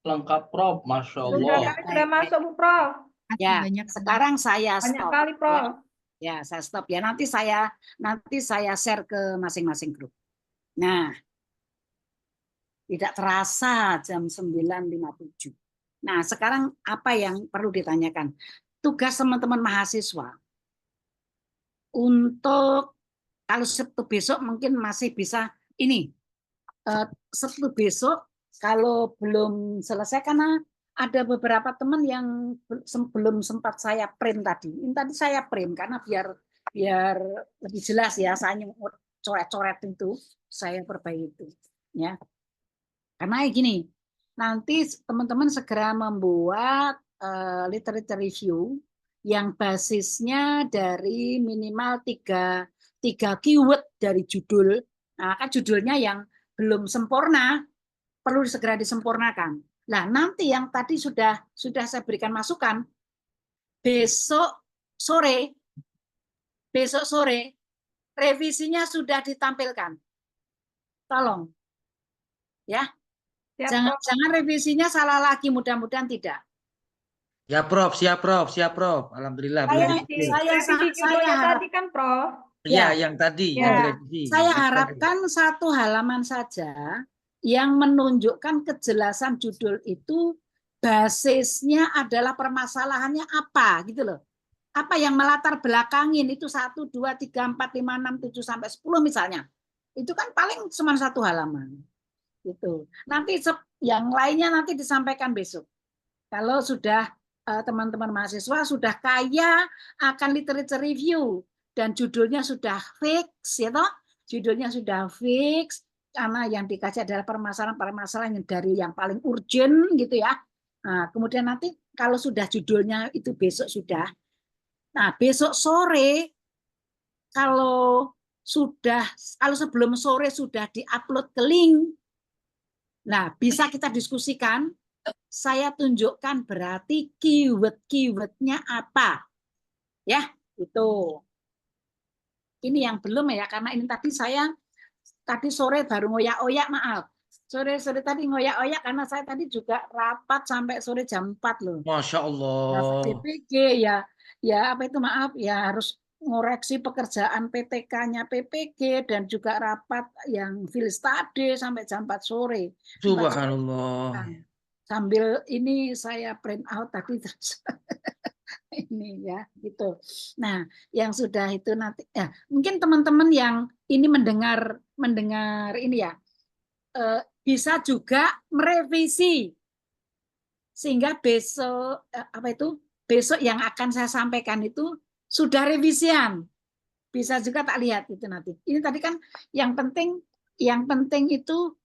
Lengkap Prof, Masya Sudah Allah. kami sudah masuk Bu Prof. Ya, sekarang saya Banyak stop. kali Prof. Ya, saya stop ya. Nanti saya share ke masing-masing grup. Nah, tidak terasa jam 9.57. Nah, sekarang apa yang perlu ditanyakan? Tugas teman-teman mahasiswa untuk kalau Sabtu besok mungkin masih bisa ini. Sabtu besok kalau belum selesai karena ada beberapa teman yang belum sempat saya print tadi. Ini tadi saya print karena biar lebih jelas ya, saya coret-coret itu saya perbaiki itu ya. Karena gini, nanti teman-teman segera membuat literature review yang basisnya dari minimal tiga keyword dari judul. Nah, kan judulnya yang belum sempurna perlu segera disempurnakan. Nah, nanti yang tadi sudah saya berikan masukan, besok sore revisinya sudah ditampilkan. Tolong, ya. Jangan revisinya salah lagi, mudah-mudahan tidak. Ya Prof, siap Prof. Alhamdulillah belum Revisi direvisi. judulnya tadi kan Prof. Ya, yang tadi yang direvisi. Saya harapkan satu halaman saja yang menunjukkan kejelasan judul itu basisnya adalah permasalahannya apa gitu loh. Apa yang melatar belakangin itu 1, 2, 3, 4, 5, 6, 7 sampai 10 misalnya. Itu kan paling cuma satu halaman. Gitu. Nanti yang lainnya nanti disampaikan besok. Kalau sudah teman-teman mahasiswa sudah kaya akan literature review dan judulnya sudah fix, ya toh? Judulnya sudah fix karena yang dikaji adalah permasalahan-permasalahan yang dari yang paling urgent gitu ya. Nah, kemudian nanti kalau sudah judulnya itu besok sudah. Nah, besok sore kalau sebelum sore sudah diupload ke link. Nah, bisa kita diskusikan. Saya tunjukkan berarti keyword-keywordnya apa. Ya, itu. Ini yang belum ya, karena ini tadi sore baru ngoyak-oyak, maaf. Sore tadi ngoyak-oyak karena saya tadi juga rapat sampai sore jam 4 loh. Masya Allah. PPG ya apa itu maaf ya harus ngoreksi pekerjaan PTK-nya PPG dan juga rapat yang field study sampai jam 4 sore. Subhanallah. Sambil ini saya print out tadi terus ini ya gitu. Nah, yang sudah itu nanti ya mungkin teman-teman yang ini mendengar ini ya bisa juga merevisi sehingga besok yang akan saya sampaikan itu sudah revisian. Bisa juga tak lihat itu nanti. Ini tadi kan yang penting itu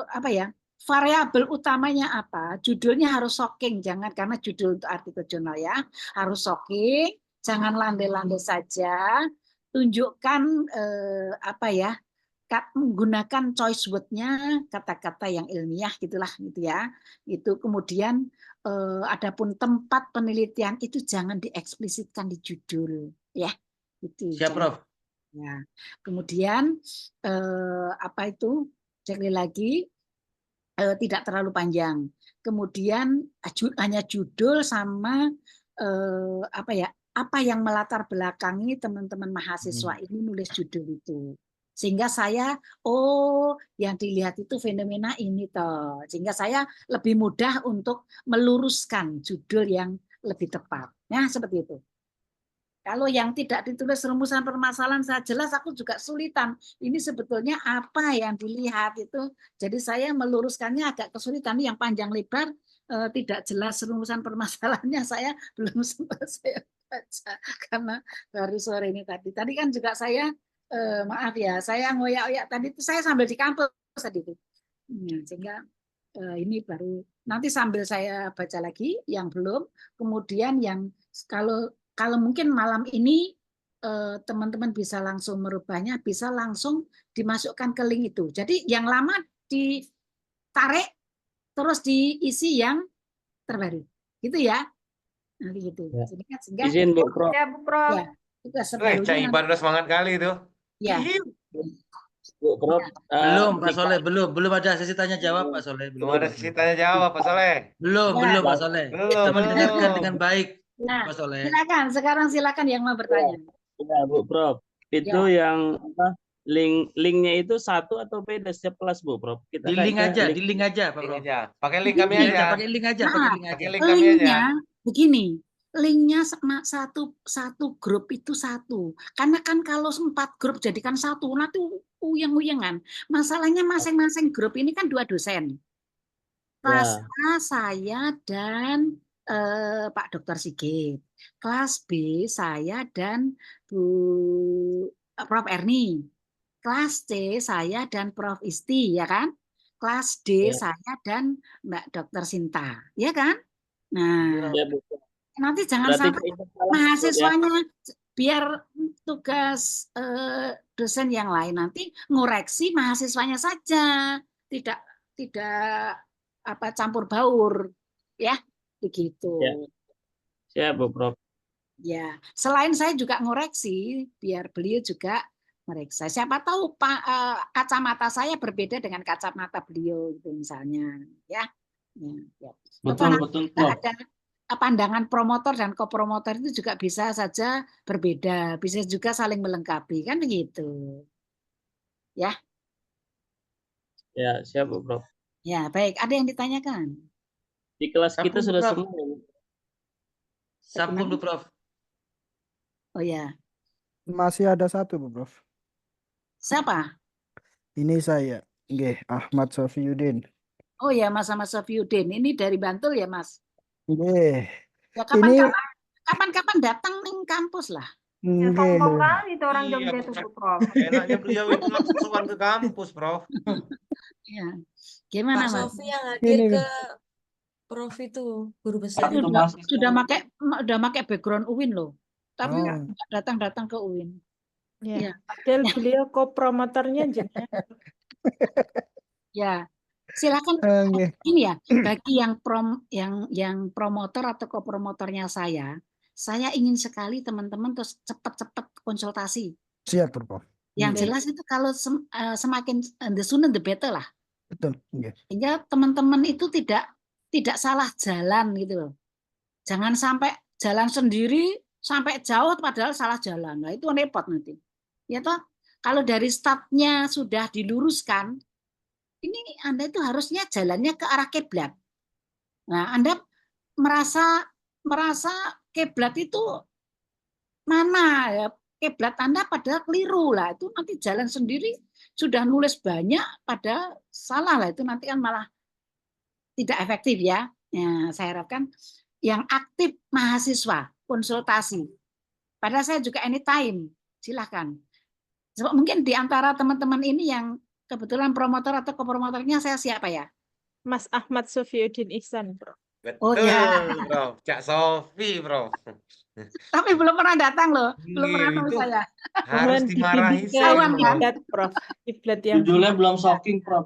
apa ya? Variabel utamanya apa? Judulnya harus shocking, jangan karena judul untuk artikel jurnal ya, harus shocking, jangan landai-landai saja. Tunjukkan apa ya? Menggunakan choice word-nya, kata-kata yang ilmiah gitulah gitu ya. Itu kemudian adapun tempat penelitian itu jangan dieksplisitkan di judul ya. Itu. Siap, Prof. Ya. Kemudian apa itu? Sekali lagi tidak terlalu panjang. Kemudian hanya judul sama apa yang melatar belakangi teman-teman mahasiswa ini nulis judul itu. Sehingga saya yang dilihat itu fenomena ini toh. Sehingga saya lebih mudah untuk meluruskan judul yang lebih tepat. Ya, seperti itu. Kalau yang tidak ditulis rumusan permasalahan saya jelas aku juga sulitan. Ini sebetulnya apa yang dilihat itu. Jadi saya meluruskannya agak kesulitan. Yang panjang lebar tidak jelas rumusan permasalahannya saya belum sempat saya baca karena baru sore ini tadi. Tadi kan juga saya maaf ya, saya ngoyak-oyak tadi itu saya sambil di kampus tadi itu. Sehingga ini baru nanti sambil saya baca lagi yang belum, kemudian yang kalau mungkin malam ini teman-teman bisa langsung merubahnya, bisa langsung dimasukkan ke link itu. Jadi yang lama ditarik terus diisi yang terbaru, gitu ya. Nanti gitu. Ya. Sehingga Izin Bu Prof. Ya, Bu Prof. ya, tugas terbarunya Cak nanti. Iban udah semangat kali itu. Ya. Bu Prof. Belum, Pak Di Soleh, belum ada sesi tanya jawab, Pak Soleh. Belum ada sesi tanya jawab, Pak Soleh. Ya. Pak Soleh. Belum, Kita mendengarkan belum. dengan baik, Nah, Pak Soleh. sekarang silakan yang mau bertanya. Ya, Bu Prof. Itu yang apa? Linknya itu satu atau beda setiap kelas, Bu Prof? Kita Di link kayaknya aja, di link aja, Pak Link Prof. aja. Pakai link Begini. kami Link aja. pakai link aja, Nah, pakai link aja. Pakai link kami aja. linknya begini, linknya satu grup itu satu. Karena kan kalau 4 grup jadikan satu, nanti uyeng-uyengan. Masalahnya masing-masing grup ini kan 2 dosen. Kelas A saya dan Pak Dr. Sigit. Kelas B saya dan Prof. Erni. Kelas C saya dan Prof. Isti, ya kan? Kelas D saya dan Mbak Dr. Sinta, ya kan? Nah, Ya, Bu Prof. nanti jangan Berarti sampai kita salah, Bu, ya. mahasiswanya biar tugas dosen yang lain nanti ngoreksi mahasiswanya saja, tidak campur baur, ya begitu. Ya. Siap, Bu Prof. Ya, selain saya juga ngoreksi, biar beliau juga meriksa. Siapa tahu kacamata saya berbeda dengan kacamata beliau, gitu misalnya, ya. Ya. Betul, Prof. Ada pandangan promotor dan kopromotor itu juga bisa saja berbeda, bisa juga saling melengkapi, kan begitu. Ya. Ya, siap, Bu Prof. Ya, baik. Ada yang ditanyakan? Di kelas kita Sampun, sudah Prof. semua. Sampun, Bu Prof. Oh ya. Masih ada satu, Bu Prof. Siapa? Ini saya, nggih, Ahmad Sofiuddin. Oh ya, Mas Sofiuddin. Ini dari Bantul ya, Mas? Nggih. Ya Ini kapan-kapan datang nih kampus lah. Ya, nggih. sombong kali itu orang Iya, Jogja itu, Bu Bu Prof. Enaknya beliau itu langsung ke kampus, Prof. Ya. Gimana, Pak Mas? Sofi yang hadir Ini. ke Prof itu guru besar. Itu mahasiswa. Sudah pakai background UIN loh. Tapi Oh. nggak datang ke UIN. Ya, Ya. padahal beliau kopromotornya jenengan. Ya. Silakan Nggih. ini ya, bagi yang promotor atau kopromotornya saya ingin sekali teman-teman terus cepat-cepat konsultasi. Siap, Bu Prof. Yang Nggih. jelas itu kalau semakin the sooner the better lah. Betul, nggih. Sehingga teman-teman itu tidak salah jalan gitu loh. Jangan sampai jalan sendiri sampai jauh padahal salah jalan. Nah, itu repot nanti. Ya toh, kalau dari startnya sudah diluruskan, ini Anda itu harusnya jalannya ke arah kiblat. Nah, Anda merasa kiblat itu mana ya? Kiblat Anda padahal keliru lah. Itu nanti jalan sendiri sudah nulis banyak pada salah lah. Itu nanti kan malah tidak efektif ya. Ya, saya harapkan yang aktif mahasiswa konsultasi. Padahal saya juga anytime, silahkan. Mungkin di antara teman-teman ini yang kebetulan promotor atau kopromotornya saya siapa ya? Mas Ahmad Sofiuddin Ihsan, Bro. Betul, Oh ya. Prof. Cak Sofi, Prof. Tapi belum pernah datang loh, belum pernah tahu Itu saya. harus Mohon dimarahi dididik ke Kawan, kan? kiblat, Prof. Kiblat yang Judulnya belum shocking, Prof.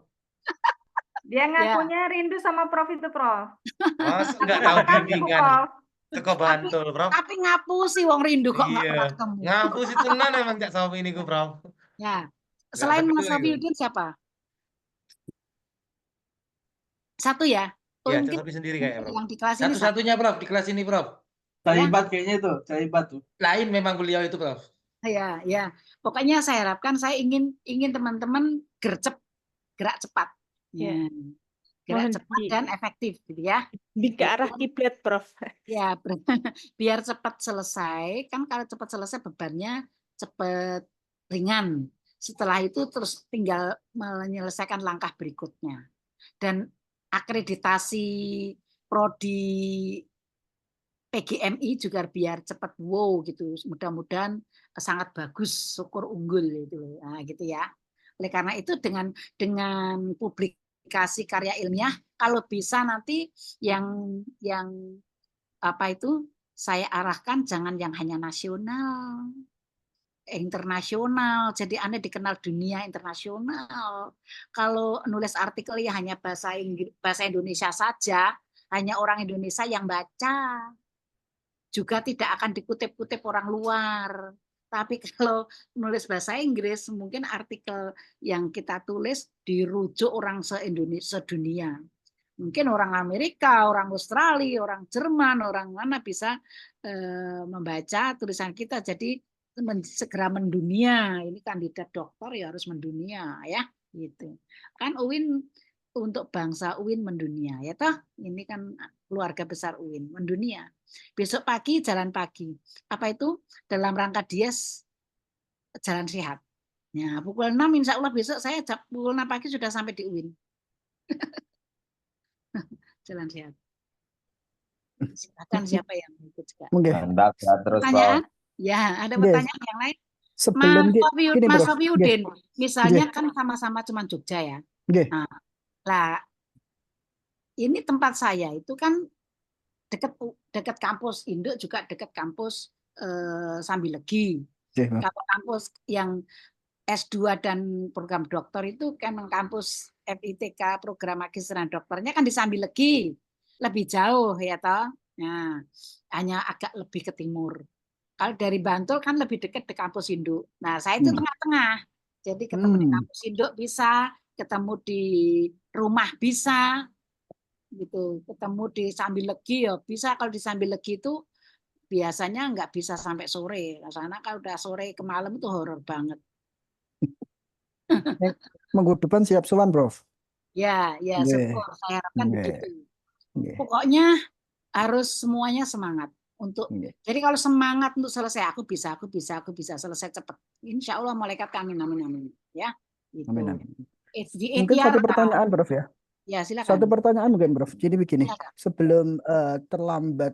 Dia ngakunya rindu sama Prof itu, Prof. Mas nggak Pertama tahu kali, Bu bimbingan. Prof. Teko Bantul, Prof. Tapi ngapusi wong rindu kok nggak pernah Iya. ketemu. Ngapus itu tenan emang Cak Sofi ini, Prof. Ya. Selain betul Mas itu. Sofiuddin siapa? Satu ya? Oh, Iya, Cak mungkin Sofi sendiri kayaknya, Prof. yang di kelas ini satu. Satu-satunya, Prof, di kelas ini, Prof. Caibat kayaknya itu, Caibat tuh. Lain memang beliau itu, Prof. Ya. Pokoknya saya harapkan saya ingin teman-teman gerak cepat. Ya. Gerak Mohon cepat dan efektif gitu ya. di ke arah kiblat, Prof. Ya, biar cepat selesai. Kan kalau cepat selesai bebannya cepat ringan. Setelah itu terus tinggal menyelesaikan langkah berikutnya. Dan akreditasi prodi PGMI juga biar cepat wow gitu. Mudah-mudahan sangat bagus, syukur unggul gitu. Nah, gitu ya. Oleh karena itu dengan publik publikasi karya ilmiah, kalau bisa nanti yang apa itu saya arahkan jangan yang hanya nasional, internasional. Jadi Anda dikenal dunia internasional. Kalau nulis artikel ya hanya bahasa Indonesia saja, hanya orang Indonesia yang baca. Juga tidak akan dikutip-kutip orang luar. Tapi kalau nulis bahasa Inggris, mungkin artikel yang kita tulis dirujuk orang se-Indonesia, sedunia. Mungkin orang Amerika, orang Australia, orang Jerman, orang mana bisa membaca tulisan kita. Jadi segera mendunia. Ini kandidat doktor ya harus mendunia ya, gitu. Kan UIN untuk bangsa UIN mendunia ya toh. Ini kan keluarga besar UIN mendunia. Besok pagi jalan pagi. Apa itu? Dalam rangka Dies jalan sehat. Ya, pukul 6 insya Allah besok saya pukul 6 pagi sudah sampai di UIN. Jalan sehat. Silakan siapa yang ikut juga. Mantap ya, terus Prof. Pertanyaan? Ya, ada pertanyaan yang lain? Sebelum gini, Mas Prof. Sofiudin, misalnya Nggih. kan sama-sama cuma Jogja ya. Nggih. Nah, lah ini tempat saya itu kan dekat kampus Induk, juga dekat kampus Sambilegi. Nggih, Mas. Kalau kampus yang S2 dan program doktor itu kan kampus FITK program magister dan doktornya kan di Sambilegi. Lebih jauh ya toh. Nah, hanya agak lebih ke timur. Kalau dari Bantul kan lebih dekat di kampus Induk. Nah, saya itu tengah-tengah. Jadi ketemu di kampus Induk bisa, ketemu di rumah bisa, gitu. Ketemu di Sambilegi ya bisa. Kalau di Sambilegi itu biasanya nggak bisa sampai sore. Karena kalau udah sore ke malam itu horor banget. Minggu depan siap sowan, Prof. Ya, ya, Nggih. syukur. Saya harapkan Nggih. begitu. Nggih. Pokoknya harus semuanya semangat untuk. Nggih. Jadi kalau semangat untuk selesai, aku bisa selesai cepat. Insya Allah malaikat kami, amin. Ya, gitu. Amin. Mungkin Mungkin satu pertanyaan, Prof ya. Ya, silakan. Satu pertanyaan mungkin, Prof. Jadi begini, Silakan. sebelum terlambat,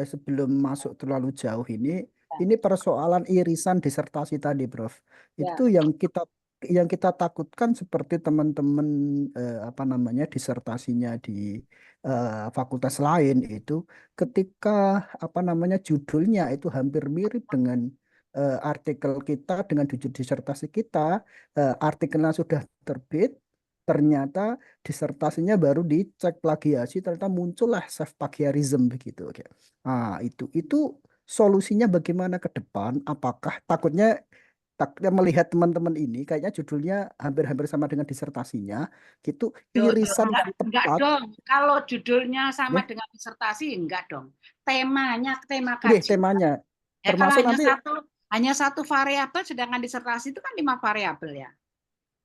sebelum masuk terlalu jauh ini persoalan irisan disertasi tadi, Prof. Itu yang kita takutkan seperti teman-teman disertasinya di fakultas lain itu ketika judulnya itu hampir mirip dengan artikel kita dengan judul disertasi kita, artikelnya sudah terbit, ternyata disertasinya baru dicek plagiasi, ternyata muncullah self plagiarism begitu. Nah, itu solusinya bagaimana ke depan? Apakah takutnya melihat teman-teman ini kayaknya judulnya hampir-hampir sama dengan disertasinya, gitu irisan yang Enggak tepat. dong. Kalau judulnya sama Ya. dengan disertasi enggak dong. Tema Nggih, kajian. temanya. Ya, kalau Termasuk nanti hanya satu variabel, sedangkan disertasi itu kan 5 variabel ya.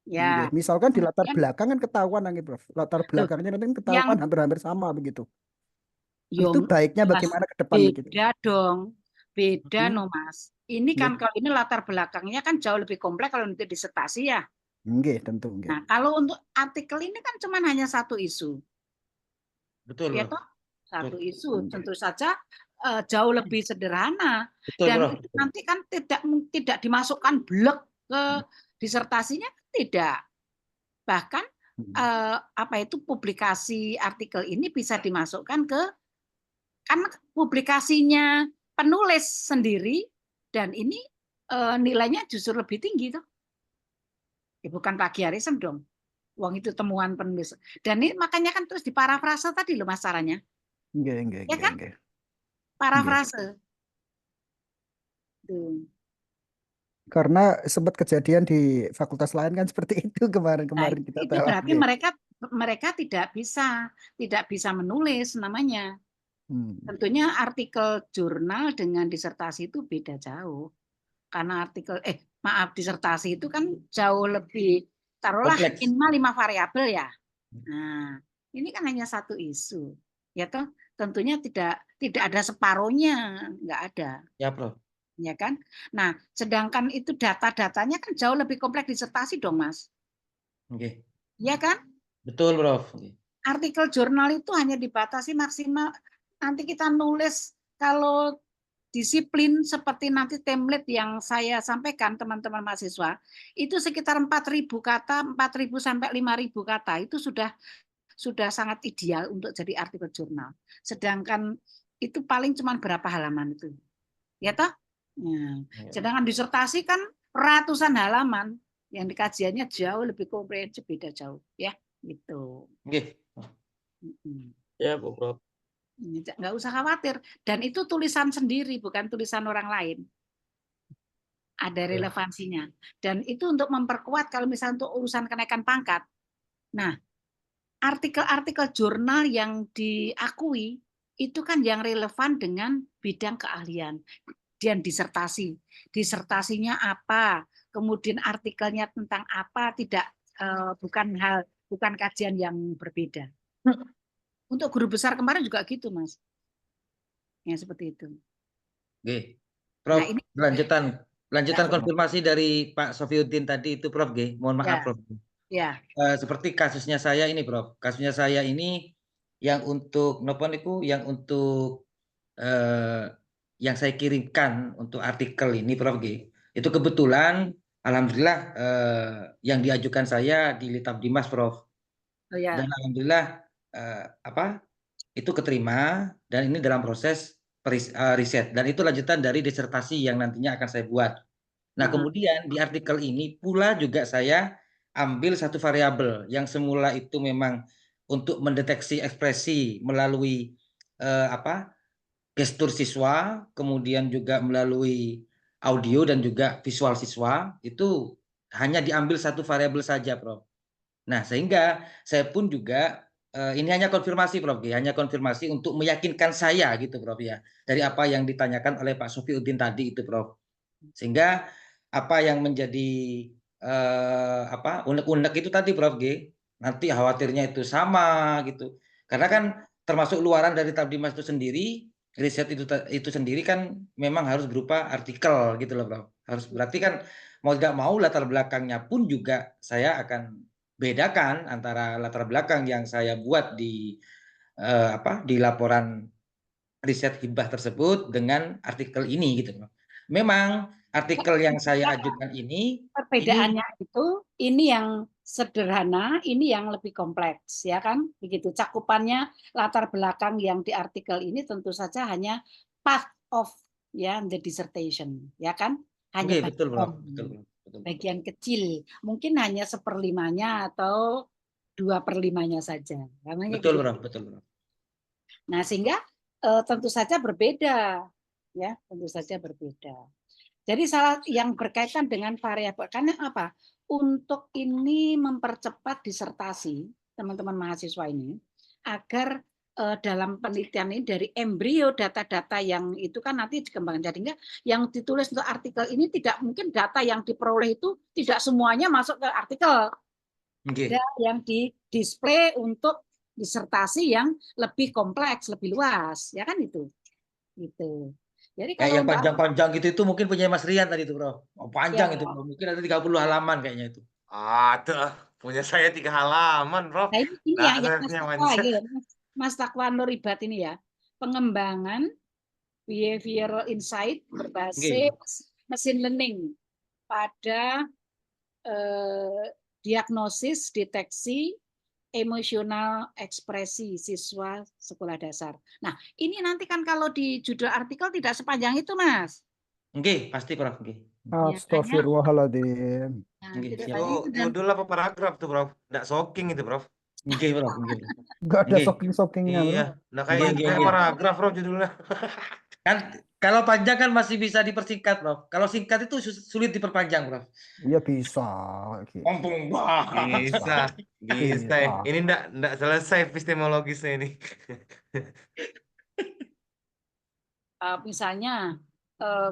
Ya. nggih, misalkan di latar Kemudian- belakang kan ketahuan nanti, Prof. Latar belakangnya nanti kan ketahuan hampir-hampir sama begitu. Itu baiknya bagaimana ke depan begitu. Beda dong. Beda no Mas. Ini kan kalau ini latar belakangnya kan jauh lebih kompleks kalau untuk disertasi ya. Nggih, tentu nggih. Nah, kalau untuk artikel ini kan cuma hanya satu isu. Betul, Ya Bro. toh? Satu Betul. isu, tentu saja jauh lebih sederhana. Betul, Dan Bro. itu nanti kan tidak dimasukkan blek ke disertasinya, tidak. Bahkan publikasi artikel ini bisa dimasukkan ke, karena publikasinya penulis sendiri dan ini nilainya justru lebih tinggi tuh. Ya, bukan plagiarisme dong. Uang itu temuan penulis. Dan ini makanya kan terus diparafrase tadi loh Mas caranya. Nggih. Ya kan? Parafrase. Tuh. Karena sempat kejadian di fakultas lain kan seperti itu kemarin-kemarin kita Itu tahu. berarti mereka tidak bisa menulis namanya. Tentunya artikel jurnal dengan disertasi itu beda jauh. Karena disertasi itu kan jauh lebih, taruhlah minimal 5 variabel ya. Nah, ini kan hanya satu isu. Ya toh, tentunya tidak ada separohnya, nggak ada. Ya, Bro. Ya kan? Nah, sedangkan itu data-datanya kan jauh lebih kompleks disertasi dong, Mas. Oke. Ya kan? Betul, Bro. Artikel jurnal itu hanya dibatasi maksimal nanti kita nulis kalau disiplin seperti nanti template yang saya sampaikan teman-teman mahasiswa itu sekitar 4.000 kata, 4.000 sampai 5.000 kata itu sudah sangat ideal untuk jadi artikel jurnal. Sedangkan itu paling cuma berapa halaman itu, ya toh? Nah, sedangkan disertasi kan ratusan halaman yang dikajiannya jauh lebih komprehensif, beda jauh, ya gitu. Oke. Ya, Bu Prof. Nggak usah khawatir. Dan itu tulisan sendiri, bukan tulisan orang lain. Ada relevansinya. Dan itu untuk memperkuat kalau misalnya untuk urusan kenaikan pangkat. Nah, artikel-artikel jurnal yang diakui itu kan yang relevan dengan bidang keahlian. Dan disertasi. Disertasinya apa? Kemudian artikelnya tentang apa? Bukan kajian yang berbeda. Untuk guru besar kemarin juga gitu, Mas. Ya, seperti itu. Oke. Prof, Nah, ini lanjutan konfirmasi dari Pak Sofiuddin tadi itu, Prof. Mohon maaf, ya. Prof. Ya. Seperti kasusnya saya ini, Prof. Kasusnya saya ini yang untuk yang untuk yang saya kirimkan untuk artikel ini, Prof. Itu kebetulan alhamdulillah yang diajukan saya di Litap Dimas, Prof. Oh, ya. Dan alhamdulillah itu keterima dan ini dalam proses riset dan itu lanjutan dari disertasi yang nantinya akan saya buat. Nah, kemudian di artikel ini pula juga saya ambil satu variabel yang semula itu memang untuk mendeteksi ekspresi melalui gestur siswa, kemudian juga melalui audio dan juga visual siswa, itu hanya diambil satu variabel saja, Prof. Nah, sehingga saya pun juga ini hanya konfirmasi, Prof. Hanya konfirmasi untuk meyakinkan saya gitu, Prof. Ya, dari apa yang ditanyakan oleh Pak Sofiuddin tadi itu, Prof. Sehingga apa yang menjadi unek-unek itu tadi, Prof. Nanti khawatirnya itu sama gitu. Karena kan termasuk luaran dari Tabdimas itu sendiri, riset itu sendiri kan memang harus berupa artikel gitu loh, Prof. Harus berarti kan mau tidak mau latar belakangnya pun juga saya akan bedakan antara latar belakang yang saya buat di laporan riset hibah tersebut dengan artikel ini gitu, Prof. Memang artikel yang saya ajukan ini perbedaannya ini yang sederhana, ini yang lebih kompleks, ya kan? Begitu cakupannya latar belakang yang di artikel ini tentu saja hanya part of the dissertation, ya kan? Hanya betul, Prof. Betul. Bagian kecil, mungkin hanya 1/5-nya atau 2/5-nya saja. Betul, Prof. Betul, Prof. Nah, sehingga tentu saja berbeda, ya, tentu saja berbeda. Jadi salah yang berkaitan dengan variabel, karena apa? Untuk ini mempercepat disertasi teman-teman mahasiswa ini agar dalam penelitian ini dari embrio data-data yang itu kan nanti dikembangkan, jadi yang ditulis untuk artikel ini tidak mungkin data yang diperoleh itu tidak semuanya masuk ke artikel. Ada yang di display untuk disertasi yang lebih kompleks, lebih luas, ya kan itu. Gitu. Jadi kayak yang panjang-panjang gitu itu mungkin punya Mas Rian tadi itu, Prof. Panjang ya. Itu, Prof. Mungkin ada 30 halaman kayaknya itu. Aduh, punya saya 3 halaman, Prof. Nah, ini yang Mas Takwa Nuribat ini ya, pengembangan behavioral insight berbasis mesin learning pada diagnosis deteksi emosional ekspresi siswa sekolah dasar. Nah, ini nanti kan kalau di judul artikel tidak sepanjang itu, Mas. Pasti, Prof. Astagfirullahaladzim. Itu judul apa paragraf tuh, Prof? Nggak shocking itu, Prof. Prof. Nggak ada shocking-shockingnya. Iya, nah kayak paragraf, Prof, judulnya. Kan kalau panjang kan masih bisa dipersingkat, Prof. Kalau singkat itu sulit diperpanjang, Prof. Iya bisa. Bisa. Ini enggak selesai epistemologisnya ini. Misalnya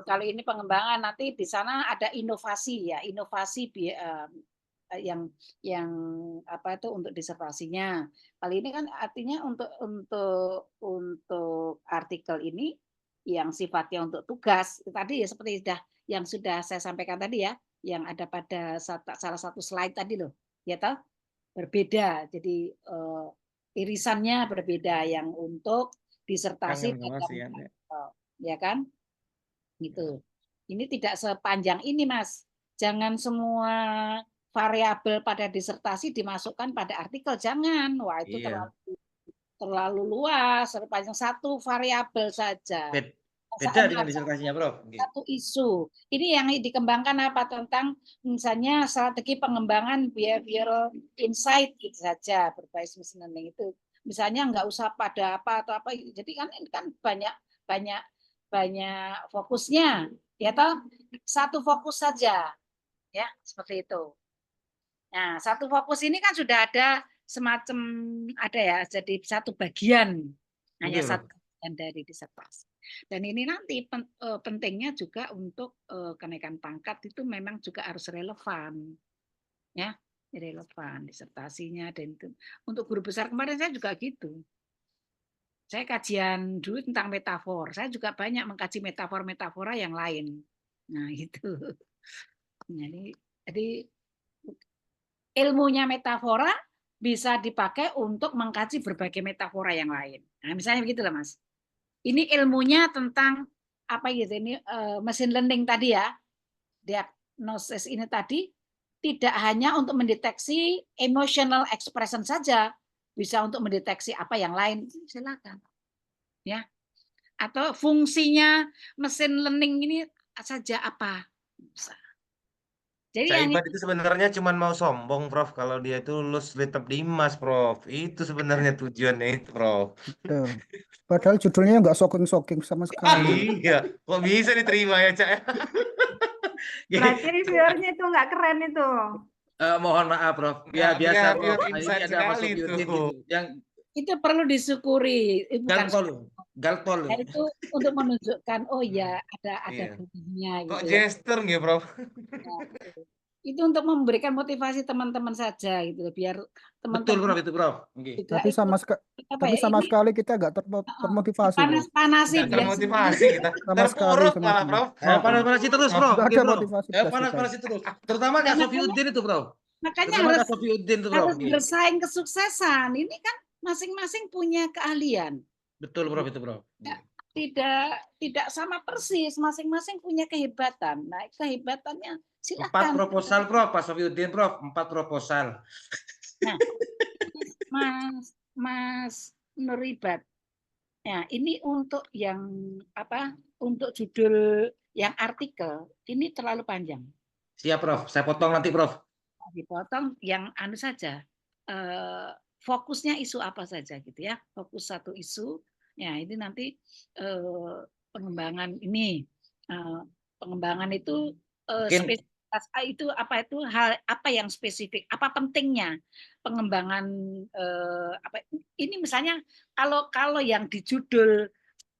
kalau ini pengembangan, nanti di sana ada inovasi ya, inovasi yang apa itu untuk disertasinya. Kali ini kan artinya untuk artikel ini yang sifatnya untuk tugas tadi ya, seperti yang sudah saya sampaikan tadi ya, yang ada pada salah satu slide tadi loh, ya toh, berbeda. Jadi irisannya berbeda, yang untuk disertasi ya kan. Gitu. Ini tidak sepanjang ini, Mas. Jangan semua variabel pada disertasi dimasukkan pada artikel, jangan. Wah, itu Iya. terlalu luas, sepanjang satu variabel saja. Beda dengan disertasinya, Prof. Oke. Satu isu. Ini yang dikembangkan apa tentang misalnya strategi pengembangan behavioral insight gitu saja berbasis machine learning itu. Misalnya nggak usah pada apa atau apa. Jadi kan ini kan banyak fokusnya. Ya toh, satu fokus saja. Ya, seperti itu. Nah, satu fokus ini kan sudah ada semacam ada ya, jadi satu bagian. Hanya Oke, Prof. satu bagian dari disertasi. Dan ini nanti pentingnya juga untuk kenaikan pangkat itu memang juga harus relevan. Ya, relevan disertasinya dan itu. Untuk guru besar kemarin saya juga gitu. Saya kajian dulu tentang metafor. Saya juga banyak mengkaji metafor-metafora yang lain. Nah, itu. Jadi ilmunya metafora bisa dipakai untuk mengkaji berbagai metafora yang lain. Nah, misalnya begitulah, Mas. Ini ilmunya tentang apa gitu ini machine learning tadi ya. Diagnosis ini tadi tidak hanya untuk mendeteksi emotional expression saja, bisa untuk mendeteksi apa yang lain. Silakan. Ya. Atau fungsinya mesin learning ini saja apa? Bisa. Jadi Cak yang Iban itu sebenarnya cuma mau sombong, Prof. Kalau dia itu lulus Litep Dimas, Prof. Itu sebenarnya tujuannya itu, Prof. Betul. Padahal judulnya nggak shocking-shocking sama sekali. Iya, kok bisa diterima ya, Cak? Berarti reviewernya itu nggak keren itu. Mohon maaf, Prof. Ya biasa, Prof. pure Nah, ini insight ada Mas sekali Sofiuddin itu. gitu. Yang itu perlu disyukuri. Bukan galpol. nah, itu untuk menunjukkan oh ya ada Iya. bunyinya Kok gitu ya. gesture nggih, Prof? Nah, itu untuk memberikan motivasi teman-teman saja gitu biar Betul, teman-teman Prof, itu, Prof. Oke. juga Tapi itu sama apa tapi ya, sama ini sekali kita nggak termotivasi, Bro. panas-panasi Nggak biar termotivasi kita. Sama sekali Terpuruk sama malah, sekali. Prof. Panas-panasi terus, Prof. Nggak Oke, ada Prof. motivasi belas kita. Panas-panasi terus. Terutama Kak Nah, Sofiuddin itu, Prof. makanya Terutama harus Kak Sofiuddin itu, Prof. harus Oke. bersaing kesuksesan. Ini kan masing-masing punya keahlian. Betul, Prof, itu, Prof. Tidak sama persis, masing-masing punya kehebatan. Nah, kehebatannya 4 silakan. proposal, Prof. Pak Sofiuddin, Prof. 4 proposal. Nah, Mas Nuribat. Nah, ini untuk yang apa? Untuk judul yang artikel ini terlalu panjang. Siap, Prof. Saya potong nanti, Prof. Dipotong yang anu saja. Fokusnya isu apa saja gitu ya. Fokus satu isu. Ya, ini nanti pengembangan ini pengembangan itu spesifikas itu hal apa yang spesifik, apa pentingnya pengembangan apa ini misalnya kalau yang di judul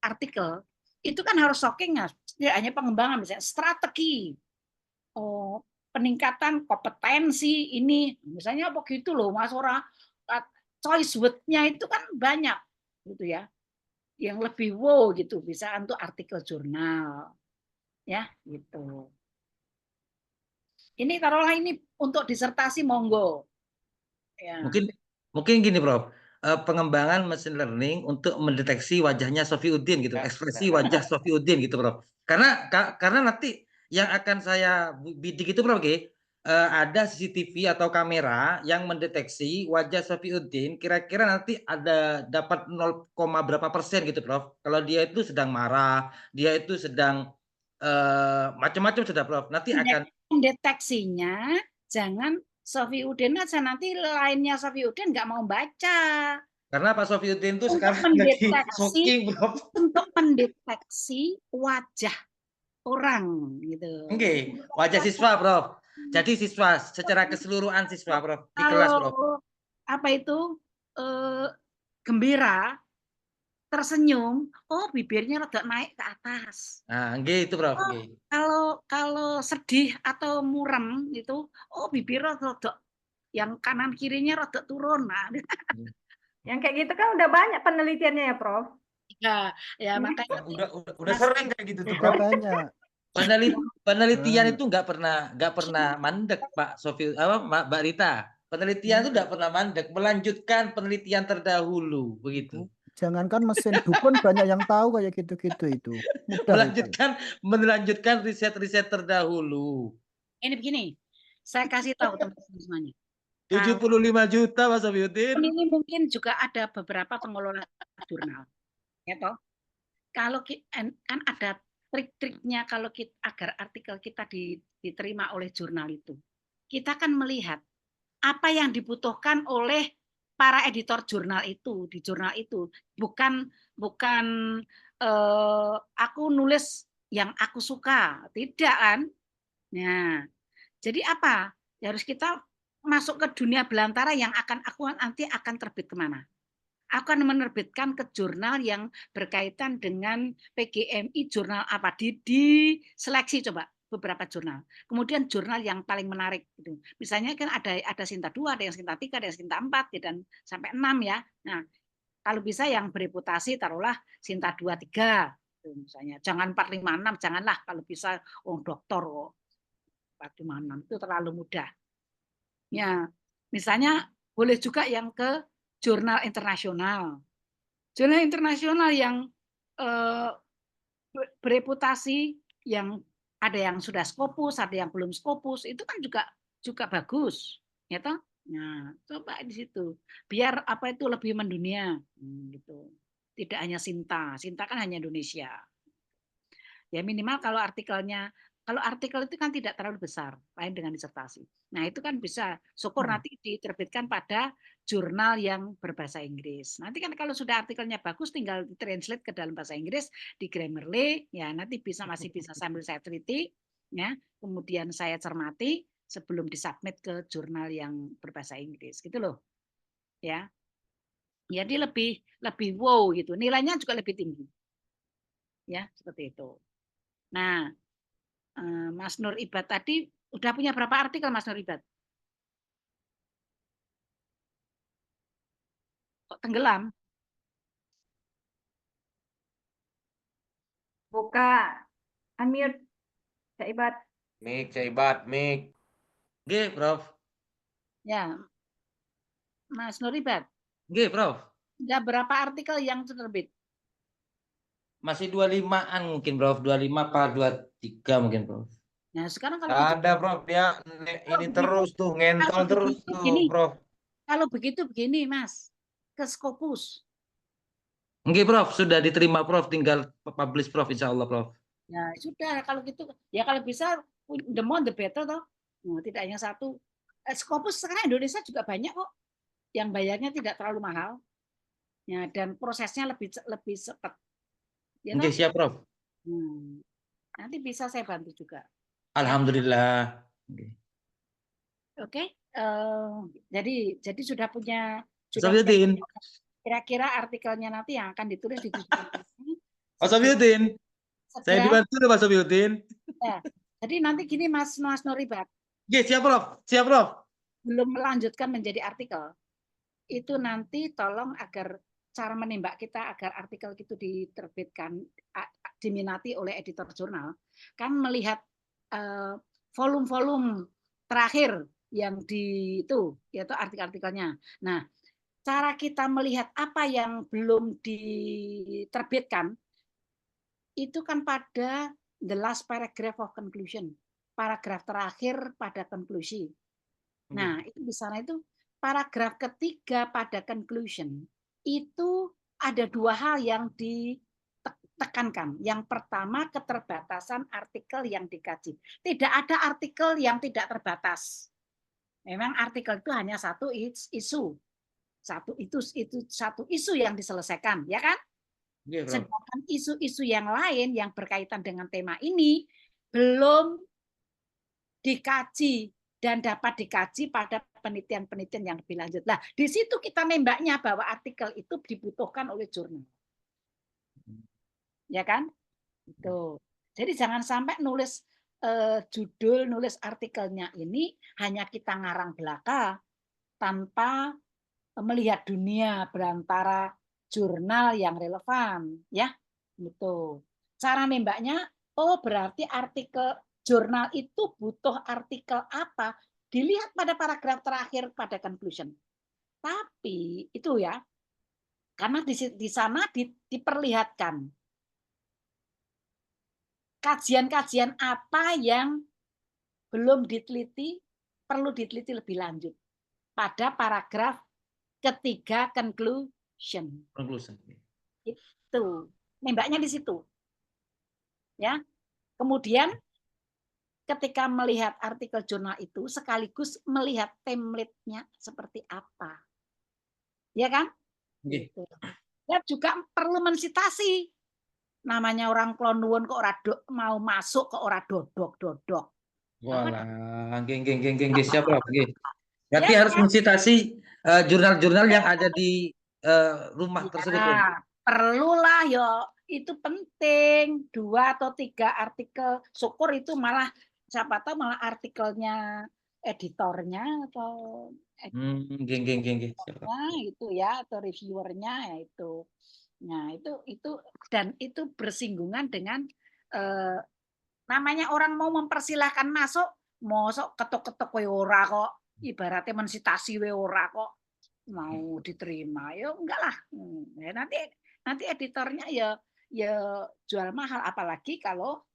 artikel itu kan harus shocking ya, tidak hanya pengembangan misalnya strategi peningkatan kompetensi ini misalnya apa gitu loh Mas Ora, choice word-nya itu kan banyak gitu ya yang lebih wow gitu bisa untuk artikel jurnal ya gitu. Ini taruhlah ini untuk disertasi monggo. Ya. Mungkin gini, Prof. Pengembangan mesin learning untuk mendeteksi wajahnya Sofiuddin gitu, ekspresi wajah Sofiuddin gitu, Prof. Karena nanti yang akan saya bidik itu, Prof, ada CCTV atau kamera yang mendeteksi wajah Sofiuddin kira-kira nanti ada dapat 0, berapa persen gitu, Prof. Kalau dia itu sedang marah, dia itu sedang macam-macam sudah, Prof. Nanti akan mendeteksinya jangan Sofiuddin aja, nanti lainnya Sofiuddin nggak mau baca. Karena Pak Sofiuddin itu sekarang lagi shocking, Prof. Untuk mendeteksi wajah orang gitu. Oke, wajah siswa, Prof. Jadi siswa secara keseluruhan siswa, Prof. Di kelas, Prof. Apa itu gembira, tersenyum, oh bibirnya rada naik ke atas. Nah, gitu, Prof. Kalau sedih atau muram itu, oh bibirnya rada yang kanan kirinya rada turun. Nah, yang kayak gitu kan udah banyak penelitiannya ya, Prof. Ya makanya udah sering kayak gitu tuh, Udah Prof. banyak. Penelitian itu nggak pernah mandek, Pak Sofi, Mbak Rita. Penelitian itu nggak pernah mandek, melanjutkan penelitian terdahulu begitu. Jangankan mesin dukun banyak yang tahu kayak gitu-gitu itu. Mudah itu. Melanjutkan riset-riset terdahulu. Ini begini, saya kasih tahu teman-teman semuanya. 75 juta Mas Sofiyudin. Ini mungkin juga ada beberapa pengelola jurnal, ya toh. Kalau kan ada trik-triknya kalau kita, agar artikel kita diterima oleh jurnal itu. Kita kan melihat apa yang dibutuhkan oleh para editor jurnal itu di jurnal itu, bukan aku nulis yang aku suka, tidak kan? Nah, jadi apa? Ya harus kita masuk ke dunia belantara yang aku nanti akan terbit kemana? Akan menerbitkan ke jurnal yang berkaitan dengan PGMI, jurnal apa, di seleksi coba beberapa jurnal. Kemudian jurnal yang paling menarik gitu. Misalnya kan ada Sinta 2, ada yang Sinta 3, ada yang Sinta 4 dan sampai 6 ya. Nah, kalau bisa yang bereputasi taruhlah Sinta 2, 3 gitu, misalnya. Jangan 4, 5, 6, janganlah kalau bisa dokter kok. 4, 5, 6 itu terlalu mudah. Ya, misalnya boleh juga yang ke jurnal internasional. Jurnal internasional yang bereputasi, yang ada yang sudah Scopus, ada yang belum Scopus, itu kan juga bagus, ya toh? Nah, coba di situ. Biar apa itu lebih mendunia, gitu. Tidak hanya Sinta kan hanya Indonesia. Ya minimal kalau artikel itu kan tidak terlalu besar, lain dengan disertasi. Nah itu kan bisa, syukur nanti diterbitkan pada jurnal yang berbahasa Inggris. Nanti kan kalau sudah artikelnya bagus, tinggal ditranslate ke dalam bahasa Inggris di Grammarly, ya nanti masih bisa sambil saya teliti, ya kemudian saya cermati sebelum disubmit ke jurnal yang berbahasa Inggris, gitu loh, ya. Jadi lebih wow gitu, nilainya juga lebih tinggi, ya seperti itu. Nah, Mas Nur Ibad tadi udah punya berapa artikel Mas Nur Ibad? Kok tenggelam? Buka, unmute, Cak Ibad. Mik. Oke, Prof. Ya, Mas Nur Ibad. Oke, Prof. Udah berapa artikel yang terbit? Masih 25-an mungkin, Prof. 25 apa 23 mungkin, Prof. Nah, sekarang kalau gitu, Ada Prof, dia ini terus tuh, ngentol terus tuh, Prof. Kalau begitu begini, Mas. Ke Scopus. Oke, Prof. Sudah diterima, Prof. Tinggal publish, Prof. Insya Allah, Prof. Ya, sudah. Kalau gitu, ya kalau bisa, the more the better, toh. Nah, tidak hanya satu. Scopus sekarang Indonesia juga banyak kok. Yang bayarnya tidak terlalu mahal. Ya, dan prosesnya lebih cepat. Ya, Oke, siap, Prof. Nanti bisa saya bantu juga. Alhamdulillah. Oke. Jadi sudah punya. Sofiyudin. Kira-kira artikelnya nanti yang akan ditulis di Mas Sofiyudin. Saya dibantu loh Mas Sofiyudin. Ya, jadi nanti gini Mas Nur Ibad. Oke, siap, Prof. Siap, Prof. Belum melanjutkan menjadi artikel. Itu nanti tolong agar cara menembak kita agar artikel itu diterbitkan, diminati oleh editor jurnal, kan melihat volume-volume terakhir yang itu yaitu artikel-artikelnya. Nah, cara kita melihat apa yang belum diterbitkan itu kan pada the last paragraph of conclusion, paragraf terakhir pada konklusi. Nah, itu di sana itu paragraf ketiga pada conclusion itu ada dua hal yang ditekankan. Yang pertama, keterbatasan artikel yang dikaji. Tidak ada artikel yang tidak terbatas. Memang artikel itu hanya satu isu. Satu isu yang diselesaikan, ya kan? Sedangkan isu-isu yang lain yang berkaitan dengan tema ini belum dikaji dan dapat dikaji pada penelitian-penelitian yang lebih lanjut. Nah, di situ kita nembaknya bahwa artikel itu dibutuhkan oleh jurnal. Ya kan? Itu. Jadi jangan sampai nulis judul, nulis artikelnya ini hanya kita ngarang belaka tanpa melihat dunia berantara jurnal yang relevan, ya. Gitu. Cara nembaknya, oh berarti artikel jurnal itu butuh artikel apa? Dilihat pada paragraf terakhir pada conclusion. Tapi itu ya, Karena di sana diperlihatkan kajian-kajian apa yang belum diteliti, perlu diteliti lebih lanjut pada paragraf ketiga conclusion. Itu nembaknya di situ. Ya. Kemudian ketika melihat artikel jurnal itu sekaligus melihat template-nya seperti apa. Ya kan? Gitu. Dan juga perlu mensitasi. Namanya orang Kulon Nuwun kok ora mau masuk ke ora dodok-dodok. Walah, geng, siap Prof. Berarti Ya, harus mensitasi jurnal-jurnal yang ada di rumah tersebut. Prof. Perlulah yo, itu penting 2 atau 3 artikel. Syukur itu malah siapa tahu malah artikelnya editornya atau Geng. itu ya atau reviewernya ya itu. Nah, itu dan itu bersinggungan dengan namanya orang mau mempersilahkan masuk, mosok ketok-ketok we ora kok, ibaratnya mensitasi we ora kok mau diterima. Ya enggak lah. Ya, nanti editornya ya jual mahal, apalagi kalau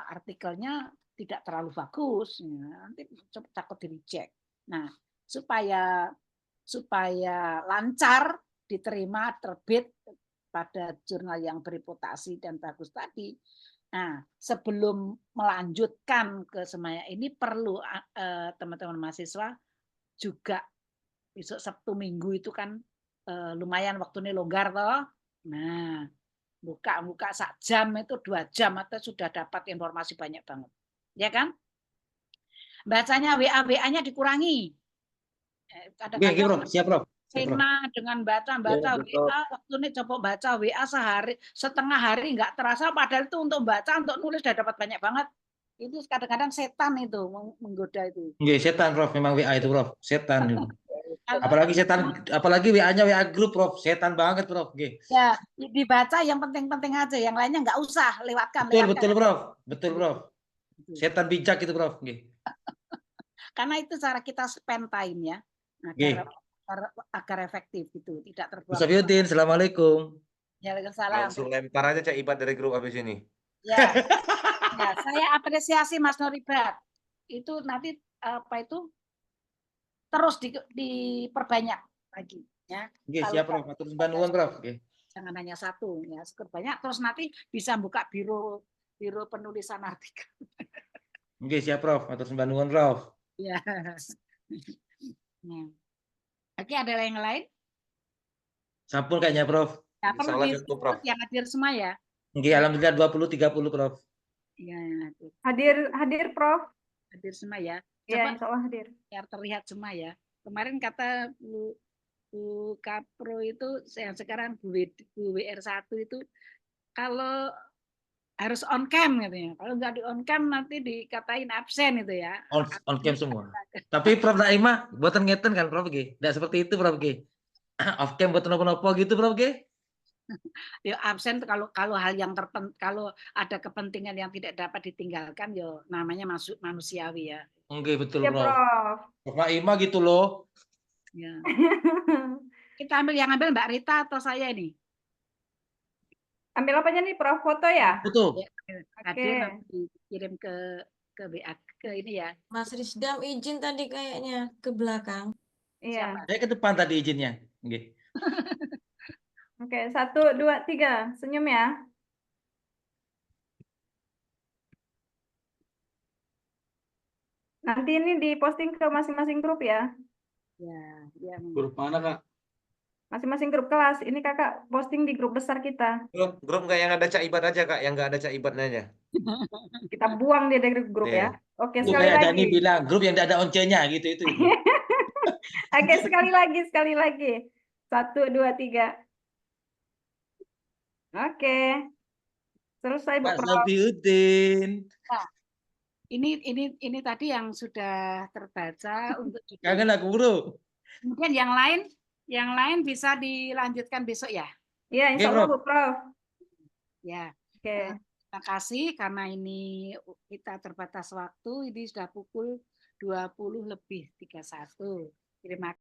artikelnya tidak terlalu bagus. Ya, nanti takut di-reject. Nah, supaya lancar diterima terbit pada jurnal yang bereputasi dan bagus tadi. Nah, sebelum melanjutkan ke semaya ini perlu teman-teman mahasiswa juga besok Sabtu Minggu itu kan lumayan waktunya longgar toh. Nah, buka sak jam itu 2 jam atau sudah dapat informasi banyak banget. Ya kan? Bacanya WA-nya dikurangi. Kadang-kadang Siap, Prof. Rina dengan baca WA, waktunya coba baca WA setengah hari nggak terasa, padahal itu untuk baca, untuk nulis sudah dapat banyak banget. Itu kadang-kadang setan itu menggoda itu. Setan Prof, memang WA itu Prof, setan itu. Apalagi WA-nya WA grup Prof, setan banget Prof. Ya, dibaca yang penting-penting aja, yang lainnya nggak usah, lewatkan. Betul Prof. Setan bijak itu Prof. Karena itu cara kita spend time ya, agar efektif gitu, tidak terbuang. Ustaz Yudin, assalamualaikum. Waalaikumsalam. Langsung lempar aja Cak Ibad dari grup habis ini. Ya, saya apresiasi Mas Noribat. Itu nanti terus diperbanyak lagi ya. Siap Prof, atur sembah nuwun Prof. Jangan hanya satu ya, banyak terus nanti bisa buka biro penulisan artikel. Siap Prof, atur sembah nuwun Prof. Ya. Oke, ada yang lain? Sampun kayaknya Prof. Ya, perlu disebut yang hadir semua ya. Alhamdulillah 20-30 Prof. Iya, hadir Prof. Hadir semua ya. Iya, insya Allah hadir. Biar terlihat semua ya. Kemarin kata Bu Kapro itu, yang sekarang Bu WR1 itu, kalau harus on cam katanya. Kalau nggak di on cam nanti dikatain absen itu ya. On cam semua. Tapi Prof Naimah buatan ngeten kan Prof Nggak seperti itu Prof Off cam buat nopo-nopo gitu Prof Ya absen kalau hal yang kalau ada kepentingan yang tidak dapat ditinggalkan ya namanya manusiawi ya. Betul ya, Prof. Prof Naimah gitu loh. Ya. Kita yang ambil Mbak Rita atau saya ini? Ambil apanya nih Prof? Foto ya? Betul. Oke. Kirim ke WA ke ini ya. Mas Risdam izin tadi kayaknya ke belakang. Iya. Saya ke depan tadi izinnya. Oke, 1, 2, 3. Senyum ya. Nanti ini diposting ke masing-masing grup ya. Ya. Grup mana Kak? Masing-masing grup kelas. Ini kakak posting di grup besar kita. Grup nggak yang ada Cak Ibad aja Kak, yang nggak ada Cak Ibadnya aja. Kita buang dia dari grup ya. Oke, sekali kayak lagi. Dani bilang grup yang tidak ada oncenya gitu itu. Oke, sekali lagi. 1, 2, 3. Oke. Selesai Bu Pak Prof. Safiuddin. Nah, ini tadi yang sudah terbaca untuk Kangen aku bro. Kemudian yang lain bisa dilanjutkan besok ya. Iya, insya Allah Bu Prof. Ya. Oke. Terima kasih karena ini kita terbatas waktu. Ini sudah pukul 20:31. Terima kasih.